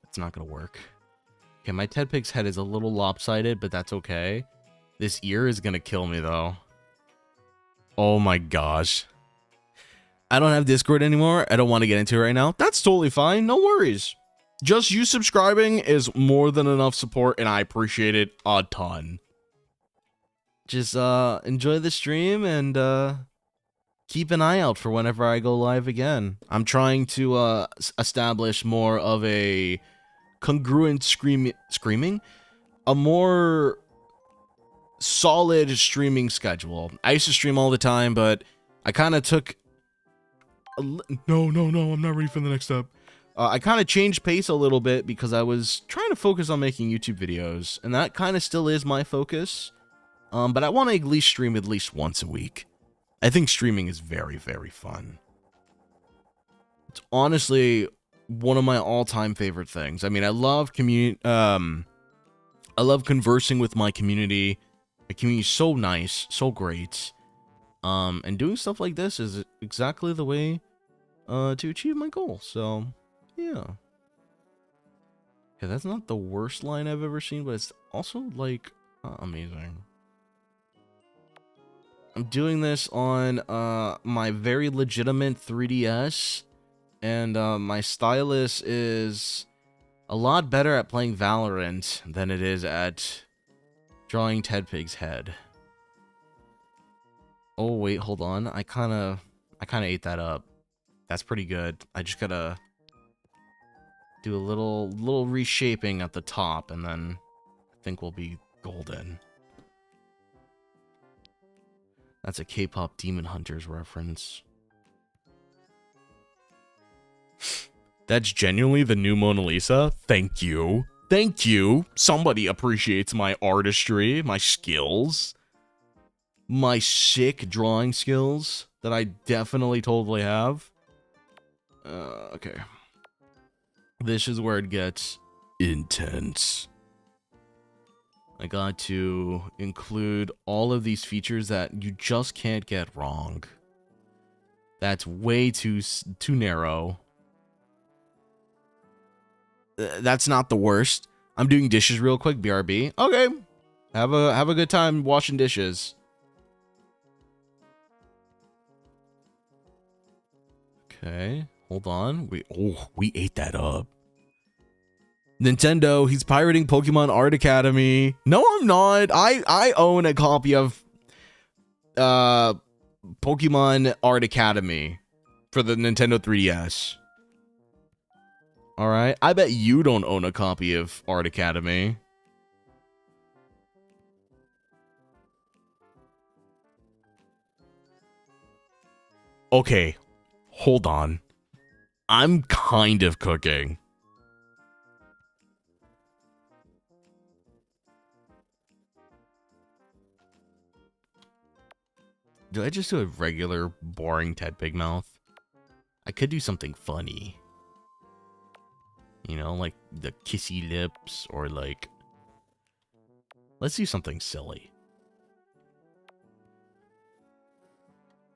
it's not gonna work. Okay, my Tedpig's head is a little lopsided, but that's okay. This ear is gonna kill me, though. Oh my gosh. I don't have Discord anymore. I don't want to get into it right now. That's totally fine. No worries. Just you subscribing is more than enough support, and I appreciate it a ton. Just enjoy the stream and keep an eye out for whenever I go live again. I'm trying to establish more of a congruent screaming, a more solid streaming schedule. I used to stream all the time, but I kind of took no, I'm not ready for the next step. I kind of changed pace a little bit because I was trying to focus on making YouTube videos, and that kind of still is my focus. But I want to at least stream at least once a week. I think streaming is very, very fun. It's honestly one of my all-time favorite things. I mean, I love I love conversing with my community. The community is so nice, so great. And doing stuff like this is exactly the way to achieve my goal. So, yeah. Yeah, that's not the worst line I've ever seen, but it's also, like, amazing. I'm doing this on my very legitimate 3DS, and my stylus is a lot better at playing Valorant than it is at drawing Tedpig's head. Oh, wait, hold on. I kind of ate that up. That's pretty good. I just gotta do a little reshaping at the top, and then I think we'll be golden. That's a K-pop Demon Hunters reference. That's genuinely the new Mona Lisa? Thank you. Thank you. Somebody appreciates my artistry, my skills, my sick drawing skills that I definitely totally have. Okay. This is where it gets intense. I got to include all of these features that you just can't get wrong. That's way too narrow. That's not the worst. I'm doing dishes real quick, BRB. Okay. Have a good time washing dishes. Okay. Hold on. We ate that up. Nintendo, he's pirating Pokemon Art Academy. No, I'm not. I own a copy of Pokemon Art Academy for the Nintendo 3DS. All right. I bet you don't own a copy of Art Academy. Okay. Hold on. I'm kind of cooking. Did I just do a regular, boring Ted Big Mouth? I could do something funny. You know, like the kissy lips, or like... Let's do something silly.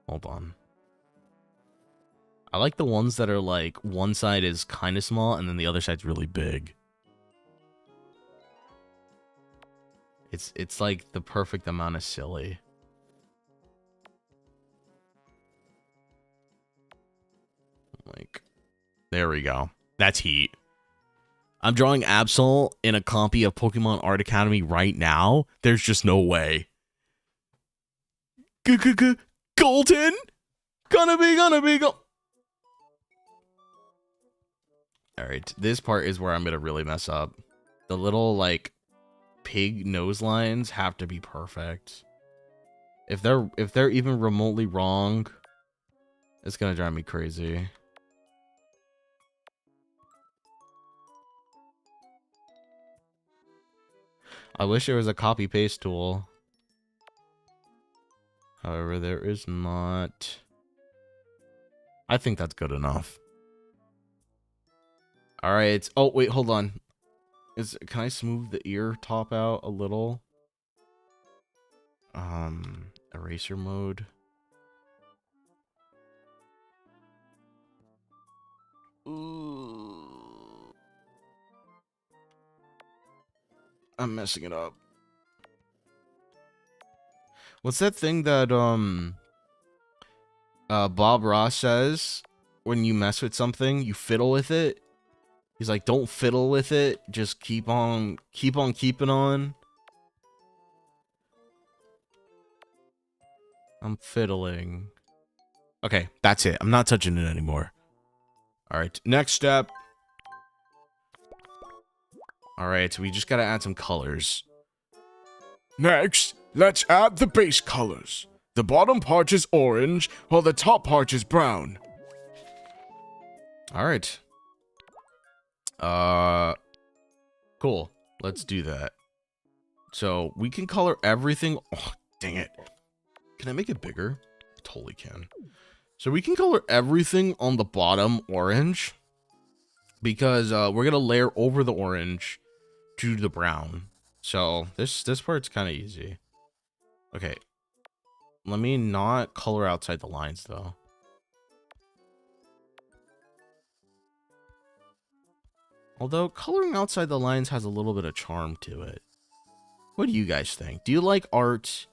Hold on. I like the ones that are like, one side is kind of small, and then the other side's really big. It's like the perfect amount of silly. Like, there we go. That's heat. I'm drawing Absol in a copy of Pokemon Art Academy right now. There's just no way. Golden? Gonna be go. Alright, this part is where I'm gonna really mess up. The little, like, pig nose lines have to be perfect. If they're even remotely wrong, it's gonna drive me crazy. I wish there was a copy paste tool. However, there is not. I think that's good enough. All right. Oh, wait, hold on. Can I smooth the ear top out a little? Eraser mode. Ooh. I'm messing it up. What's that thing that Bob Ross says when you mess with something, you fiddle with it? He's like, don't fiddle with it, just keep on keeping on. I'm fiddling. Okay, that's it. I'm not touching it anymore. All right, next step. All right, so we just gotta add some colors. Next, let's add the base colors. The bottom part is orange, while the top part is brown. All right. Cool. Let's do that. So we can color everything. Oh, dang it. Can I make it bigger? I totally can. So we can color everything on the bottom orange, because we're gonna layer over the orange to the brown. So this part's kind of easy. Okay. Let me not color outside the lines though. Although coloring outside the lines has a little bit of charm to it. What do you guys think? Do you like art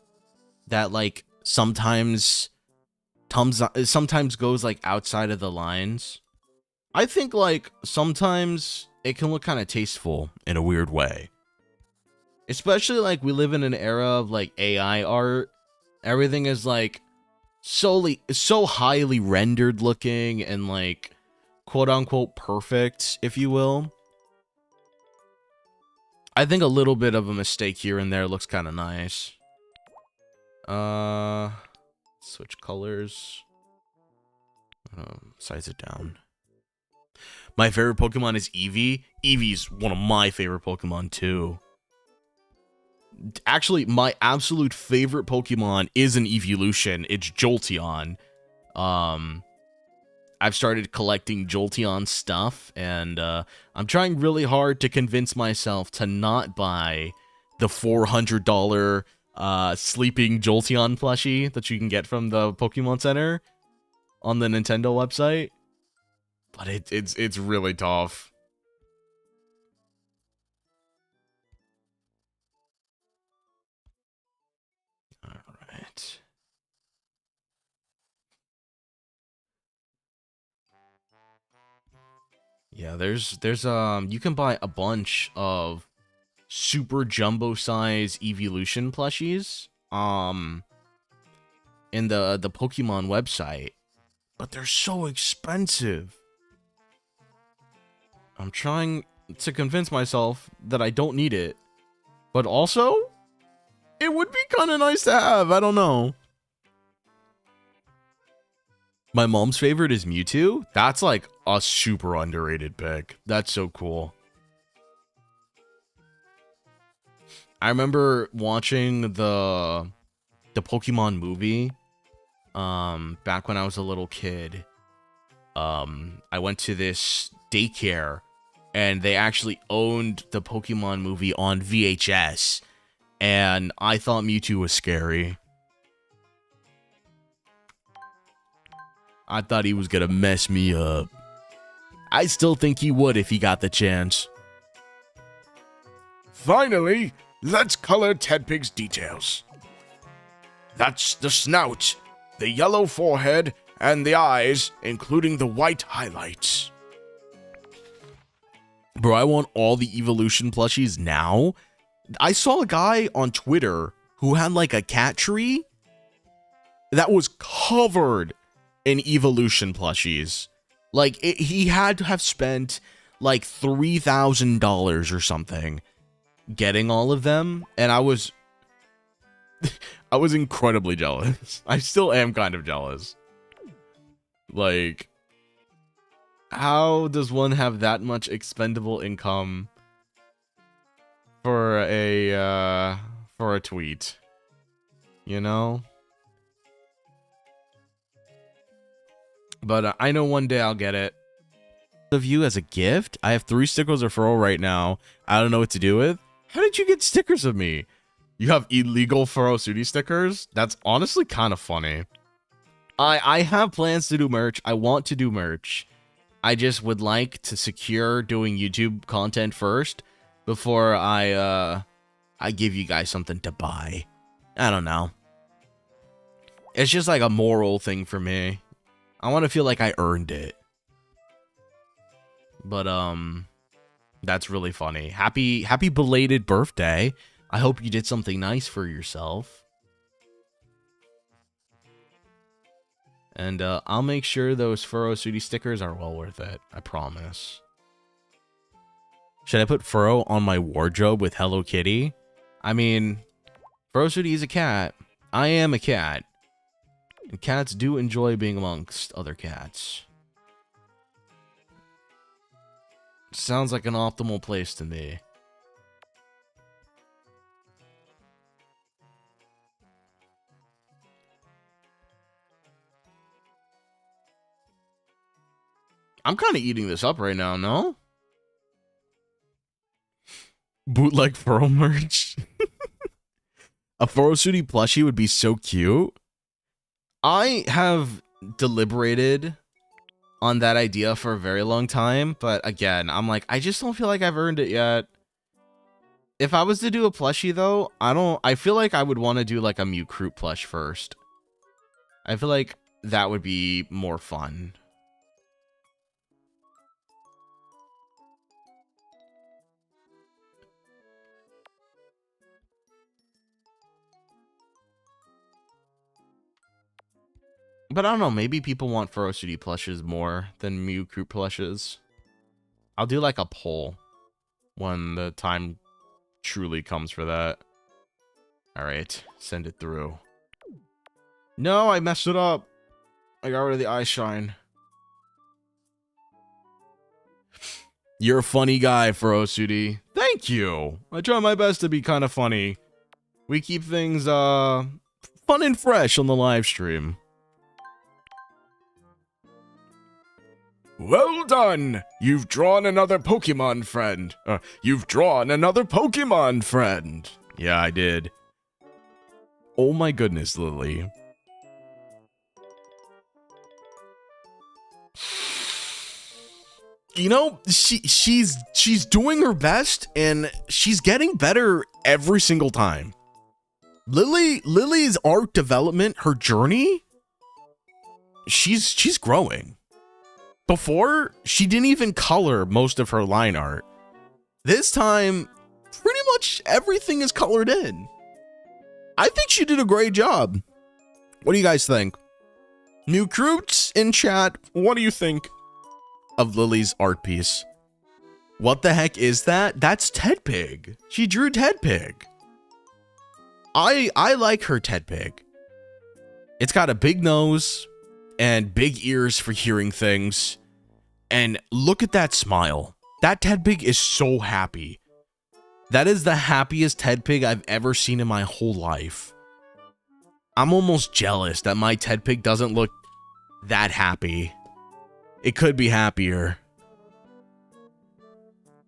that like sometimes goes like outside of the lines? I think like sometimes it can look kind of tasteful in a weird way. Especially like we live in an era of like AI art. Everything is like so highly rendered looking and like quote unquote perfect, if you will. I think a little bit of a mistake here and there looks kind of nice. Switch colors. Size it down. My favorite Pokemon is Eevee. Eevee's one of my favorite Pokemon too. Actually, my absolute favorite Pokemon is an evolution. It's Jolteon. I've started collecting Jolteon stuff, and I'm trying really hard to convince myself to not buy the $400 sleeping Jolteon plushie that you can get from the Pokemon Center on the Nintendo website. But it's really tough. All right. Yeah, there's you can buy a bunch of super jumbo size evolution plushies in the Pokemon website, but they're so expensive. I'm trying to convince myself that I don't need it, but also it would be kind of nice to have. I don't know. My mom's favorite is Mewtwo. That's like a super underrated pick. That's so cool. I remember watching the Pokemon movie back when I was a little kid. I went to this daycare and they actually owned the Pokemon movie on VHS, and I thought Mewtwo was scary. I thought he was gonna mess me up. I still think he would if he got the chance. Finally, let's color Tedpig's details. That's the snout, the yellow forehead, and the eyes, including the white highlights. Bro, I want all the evolution plushies now. I saw a guy on Twitter who had like a cat tree that was covered in evolution plushies. Like, he had to have spent like $3,000 or something getting all of them, and I was I was incredibly jealous. I still am kind of jealous. Like, how does one have that much expendable income for a tweet? You know? But I know one day I'll get it. Of you as a gift? I have 3 stickers of FURRO right now. I don't know what to do with. How did you get stickers of me? You have illegal FURRO Sudi stickers? That's honestly kind of funny. I have plans to do merch. I want to do merch. I just would like to secure doing YouTube content first before I give you guys something to buy. I don't know. It's just like a moral thing for me. I want to feel like I earned it. But that's really funny. Happy belated birthday. I hope you did something nice for yourself. And I'll make sure those FURRO Sudi stickers are well worth it. I promise. Should I put FURRO on my wardrobe with Hello Kitty? I mean, FURRO Sudi is a cat. I am a cat. And cats do enjoy being amongst other cats. Sounds like an optimal place to me. I'm kind of eating this up right now, no? Bootleg FURRO merch. A FURRO Sudi plushie would be so cute. I have deliberated on that idea for a very long time, but again, I'm like, I just don't feel like I've earned it yet. If I was to do a plushie though, I feel like I would want to do like a Mewcrute plush first. I feel like that would be more fun. But I don't know, maybe people want FURRO plushes more than Mewcrute plushes. I'll do like a poll when the time truly comes for that. Alright, send it through. No, I messed it up. I got rid of the eye shine. You're a funny guy, FURRO. Thank you. I try my best to be kind of funny. We keep things fun and fresh on the live stream. Well done! You've drawn another Pokemon friend. You've drawn another Pokemon friend. Yeah, I did. Oh my goodness, Lily. You know, she's doing her best, and she's getting better every single time. Lily's art development, her journey, she's growing. Before, she didn't even color most of her line art. This time, pretty much everything is colored in. I think she did a great job. What do you guys think? Mewcrutes in chat, what do you think of Lily's art piece? What the heck is that? That's Tedpig. She drew Tedpig. I like her Tedpig. It's got a big nose and big ears for hearing things. And look at that smile. That Tedpig is so happy. That is the happiest Tedpig I've ever seen in my whole life. I'm almost jealous that my Tedpig doesn't look that happy. It could be happier.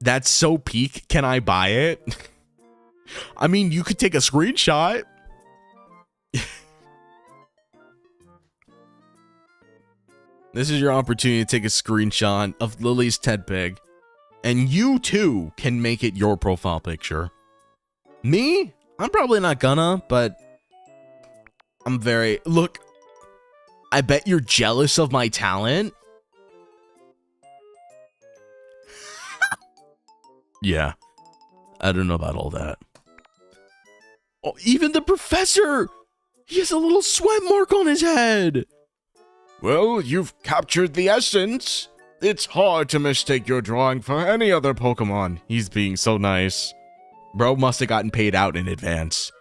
That's so peak. Can I buy it? I mean, you could take a screenshot. This is your opportunity to take a screenshot of Lily's Tedpig. And you too can make it your profile picture. Me? I'm probably not gonna, but I'm very... Look, I bet you're jealous of my talent. Yeah, I don't know about all that. Oh, even the professor! He has a little sweat mark on his head! Well, you've captured the essence. It's hard to mistake your drawing for any other Pokemon. He's being so nice. Bro must have gotten paid out in advance.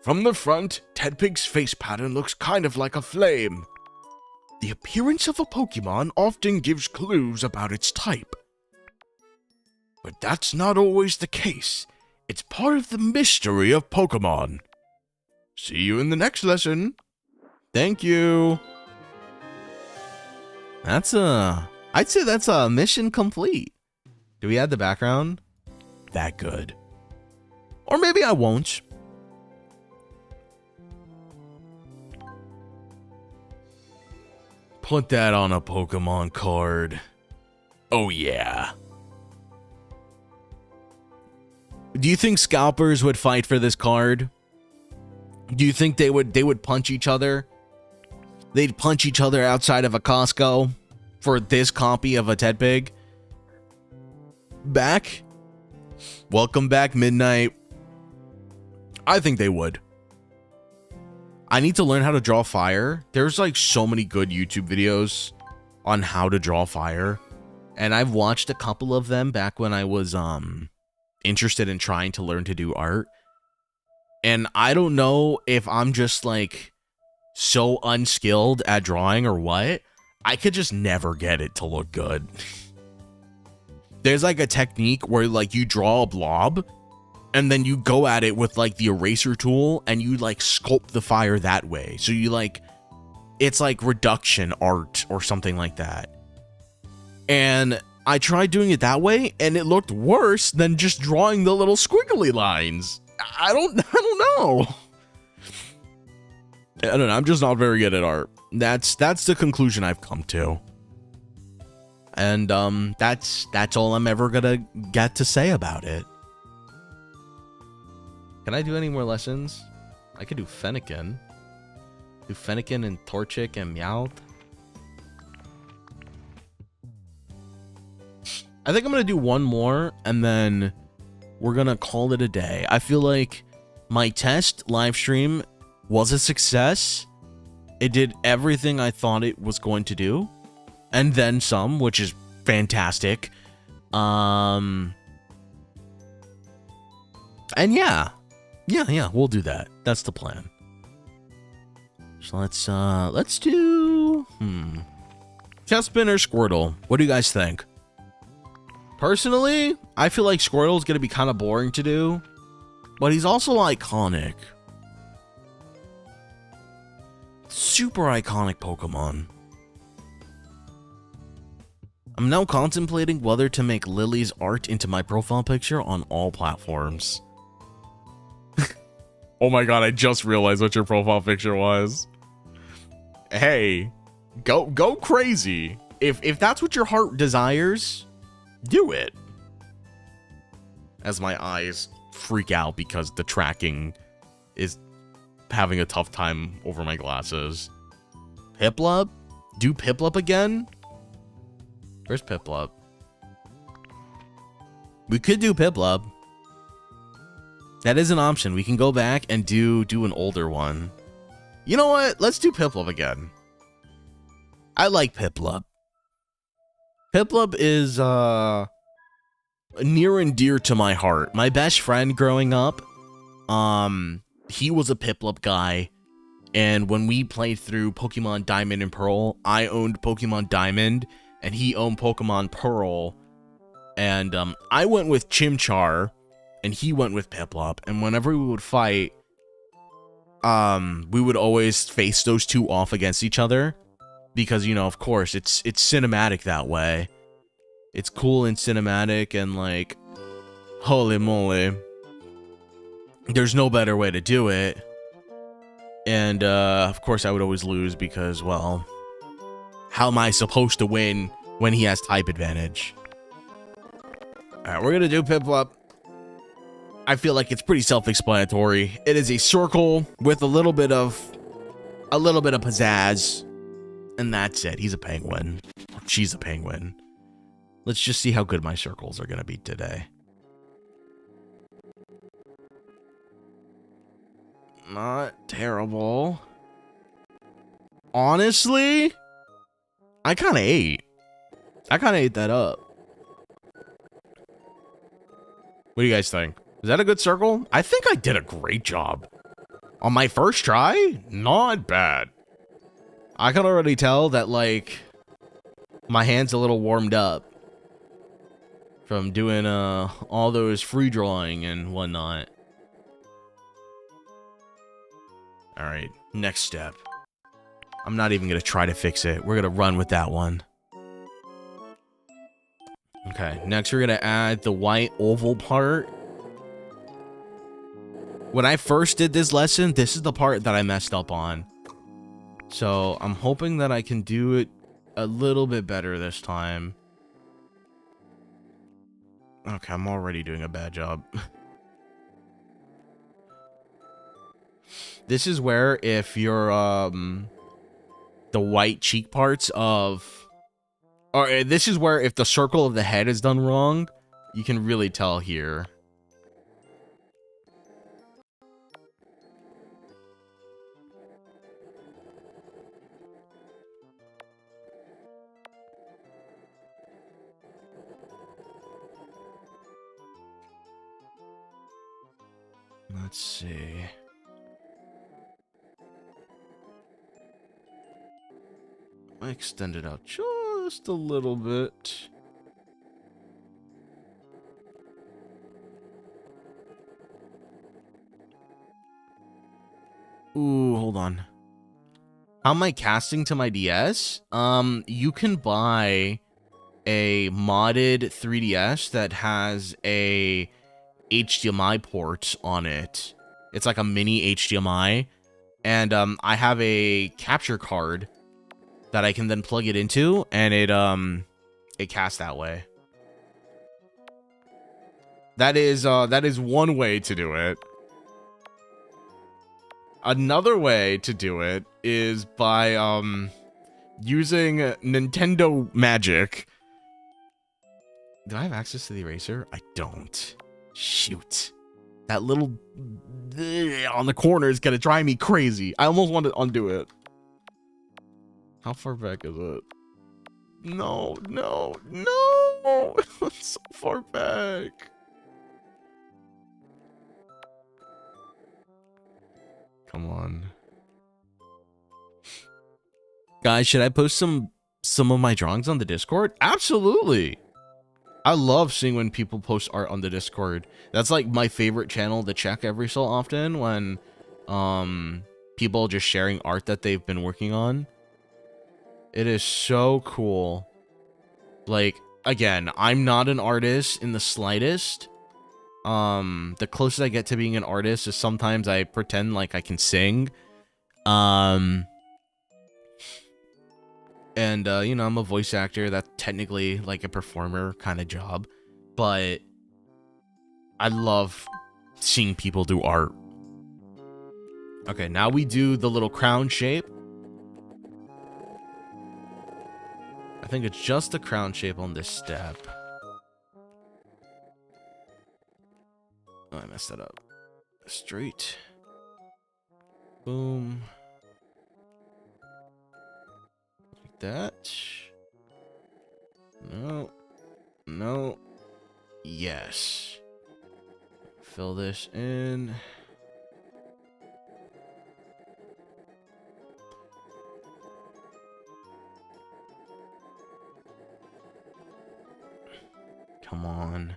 From the front, Tedpig's face pattern looks kind of like a flame. The appearance of a Pokemon often gives clues about its type. But that's not always the case. It's part of the mystery of Pokemon. See you in the next lesson. Thank you. I'd say that's a mission complete. Do we add the background? That good. Or maybe I won't. Put that on a Pokemon card. Oh yeah. Do you think scalpers would fight for this card? Do you think they would punch each other? They'd punch each other outside of a Costco for this copy of a Tedpig? Back? Welcome back, Midnight. I think they would. I need to learn how to draw fire. There's like so many good YouTube videos on how to draw fire. And I've watched a couple of them back when I was interested in trying to learn to do art. And I don't know if I'm just like so unskilled at drawing or what. I could just never get it to look good. There's like a technique where like you draw a blob and then you go at it with like the eraser tool and you like sculpt the fire that way. So you like, it's like reduction art or something like that. And I tried doing it that way and it looked worse than just drawing the little squiggly lines. I don't know. I don't know. I'm just not very good at art. That's the conclusion I've come to. And that's all I'm ever gonna get to say about it. Can I do any more lessons? I could do Fennekin. Do Fennekin and Torchic and Meowth. I think I'm gonna do one more and then we're gonna call it a day. I feel like my test live stream was a success. It did everything I thought it was going to do, and then some, which is fantastic. And yeah, we'll do that. That's the plan. So let's do Chest Spinner, Squirtle. What do you guys think? Personally, I feel like Squirtle's gonna be kind of boring to do, but he's also iconic. Super iconic Pokemon. I'm now contemplating whether to make Lily's art into my profile picture on all platforms. Oh my god, I just realized what your profile picture was. Hey, go crazy. If that's what your heart desires, do it. As my eyes freak out because the tracking is having a tough time over my glasses. Piplup? Do Piplup again? Where's Piplup? We could do Piplup. That is an option. We can go back and do an older one. You know what? Let's do Piplup again. I like Piplup. Piplup is near and dear to my heart. My best friend growing up, he was a Piplup guy, and when we played through Pokemon Diamond and Pearl, I owned Pokemon Diamond, and he owned Pokemon Pearl, and I went with Chimchar, and he went with Piplup, and whenever we would fight, we would always face those two off against each other, because, you know, of course, it's cinematic that way. It's cool and cinematic, and like, holy moly. There's no better way to do it. And, of course, I would always lose because, well, how am I supposed to win when he has type advantage? Alright, we're gonna do Piplup. I feel like it's pretty self-explanatory. It is a circle with a little bit of pizzazz. And that's it. He's a penguin. She's a penguin. Let's just see how good my circles are gonna be today. Not terrible. Honestly, I kind of ate that up. What do you guys think? Is that a good circle? I think I did a great job. On my first try, not bad. I can already tell that, like, my hand's a little warmed up from doing all those free drawing and whatnot. Alright, next step. I'm not even going to try to fix it. We're going to run with that one. Okay, next we're going to add the white oval part. When I first did this lesson, this is the part that I messed up on. So I'm hoping that I can do it a little bit better this time. Okay, I'm already doing a bad job. This is where if you're the white cheek parts of, or this is where if the circle of the head is done wrong, you can really tell here. Let's see. I extend it out just a little bit. Ooh, hold on. How am I casting to my DS? You can buy a modded 3DS that has a HDMI port on it. It's like a mini HDMI, and I have a capture card that I can then plug it into, and it casts that way. That is one way to do it. Another way to do it is by using Nintendo Magic. Do I have access to the eraser? I don't. Shoot. That little on the corner is gonna drive me crazy. I almost want to undo it. How far back is it? No, no, no! It's so far back. Come on. Guys, should I post some of my drawings on the Discord? Absolutely. I love seeing when people post art on the Discord. That's like my favorite channel to check every so often when people just sharing art that they've been working on. It is so cool. Like, again, I'm not an artist in the slightest. The closest I get to being an artist is sometimes I pretend like I can sing. And, you know, I'm a voice actor. That's technically like a performer kind of job. But I love seeing people do art. Okay, now we do the little crown shape. I think it's just the crown shape on this step. Oh, I messed that up. Straight. Boom. Like that. No. No. Yes. Fill this in. Come on.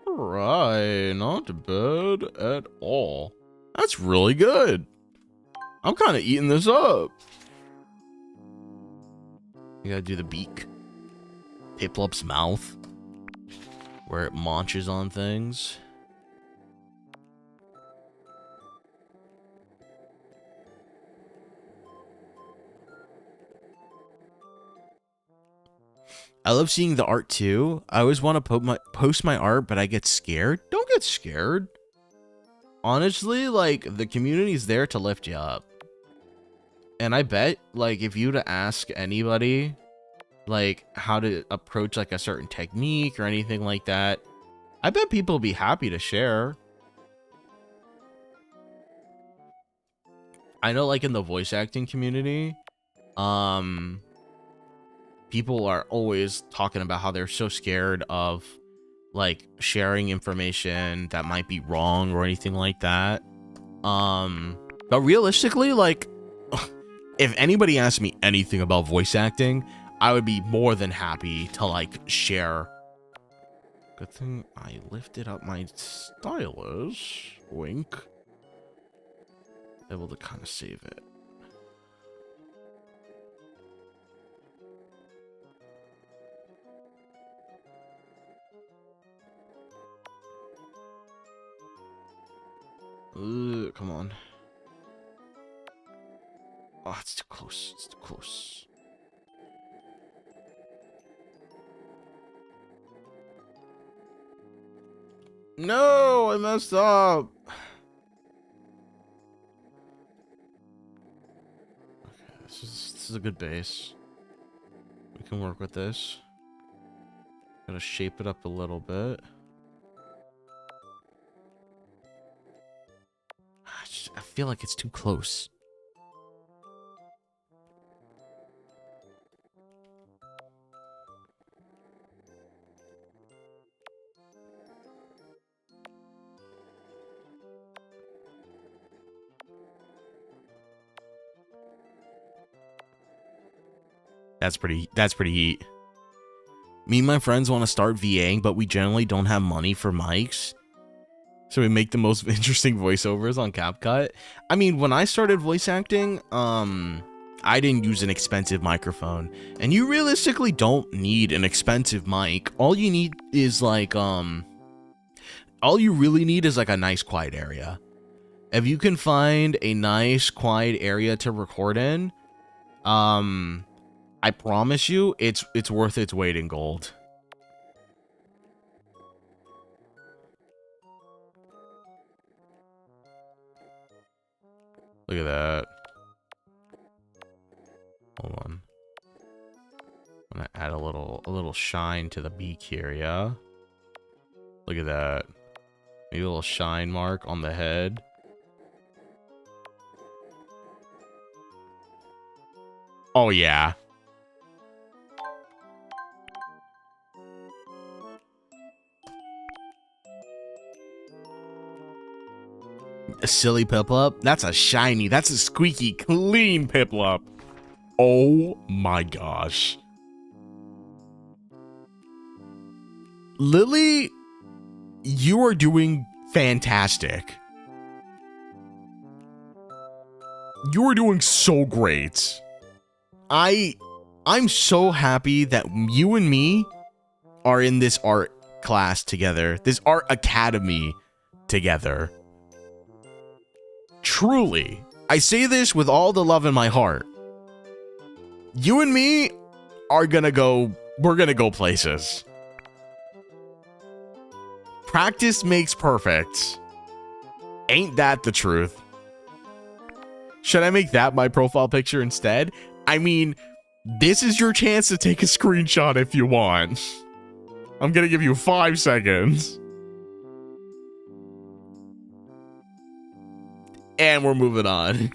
Alright, not bad at all. That's really good. I'm kind of eating this up. You gotta do the beak. Piplup's mouth. Where it munches on things. I love seeing the art too. I always want to post my art, but I get scared. Don't get scared. Honestly, like, the community's there to lift you up. And I bet, like, if you were to ask anybody, like, how to approach, like, a certain technique or anything like that, I bet people would be happy to share. I know, like, in the voice acting community, people are always talking about how they're so scared of, like, sharing information that might be wrong or anything like that. But realistically, like, if anybody asked me anything about voice acting, I would be more than happy to, like, share. Good thing I lifted up my stylus. Wink. Able to kind of save it. Come on. Oh, it's too close. It's too close. No, I messed up. Okay, this is a good base. We can work with this. Gotta shape it up a little bit. I feel like it's too close. That's pretty heat. Me and my friends want to start VAing, but we generally don't have money for mics. So we make the most interesting voiceovers on CapCut. I mean, when I started voice acting, I didn't use an expensive microphone. And you realistically don't need an expensive mic. All you need is like, all you really need is like a nice quiet area. If you can find a nice quiet area to record in, I promise you, it's worth its weight in gold. Look at that. Hold on. I'm gonna add a little shine to the beak here, yeah? Look at that. Maybe a little shine mark on the head. Oh, yeah. A silly Piplup? That's a shiny. That's a squeaky clean Piplup. Oh my gosh. Lily, you are doing fantastic. You are doing so great. I'm so happy that you and me are in this art class together, this art academy together. Truly, I say this with all the love in my heart. You and me are we're gonna go places. Practice makes perfect. Ain't that the truth? Should I make that my profile picture instead? I mean, this is your chance to take a screenshot if you want. I'm gonna give you 5 seconds. And we're moving on.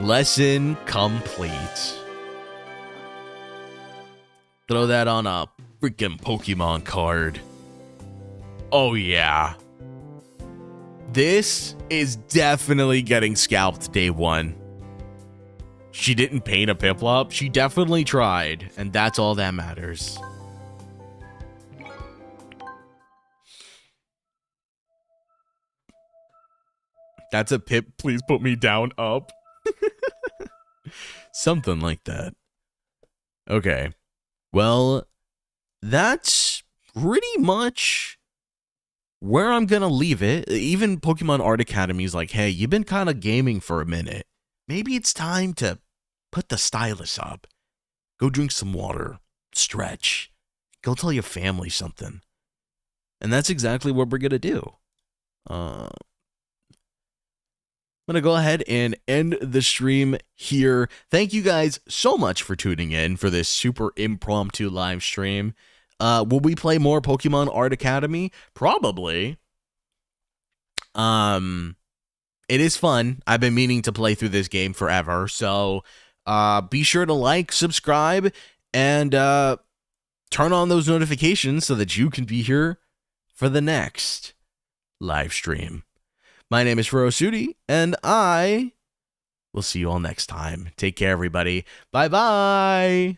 Lesson complete. Throw that on a freaking Pokemon card. Oh yeah. This is definitely getting scalped day 1. She didn't paint a Piplup. She definitely tried, and that's all that matters. That's a Pip, please put me down up. Something like that. Okay. Well, that's pretty much where I'm going to leave it. Even Pokemon Art Academy is like, hey, you've been kind of gaming for a minute. Maybe it's time to put the stylus up. Go drink some water. Stretch. Go tell your family something. And that's exactly what we're going to do. I'm going to go ahead and end the stream here. Thank you guys so much for tuning in for this super impromptu live stream. Will we play more Pokemon Art Academy? Probably. It is fun. I've been meaning to play through this game forever. So be sure to like, subscribe, and turn on those notifications so that you can be here for the next live stream. My name is FURRO, and I will see you all next time. Take care, everybody. Bye-bye.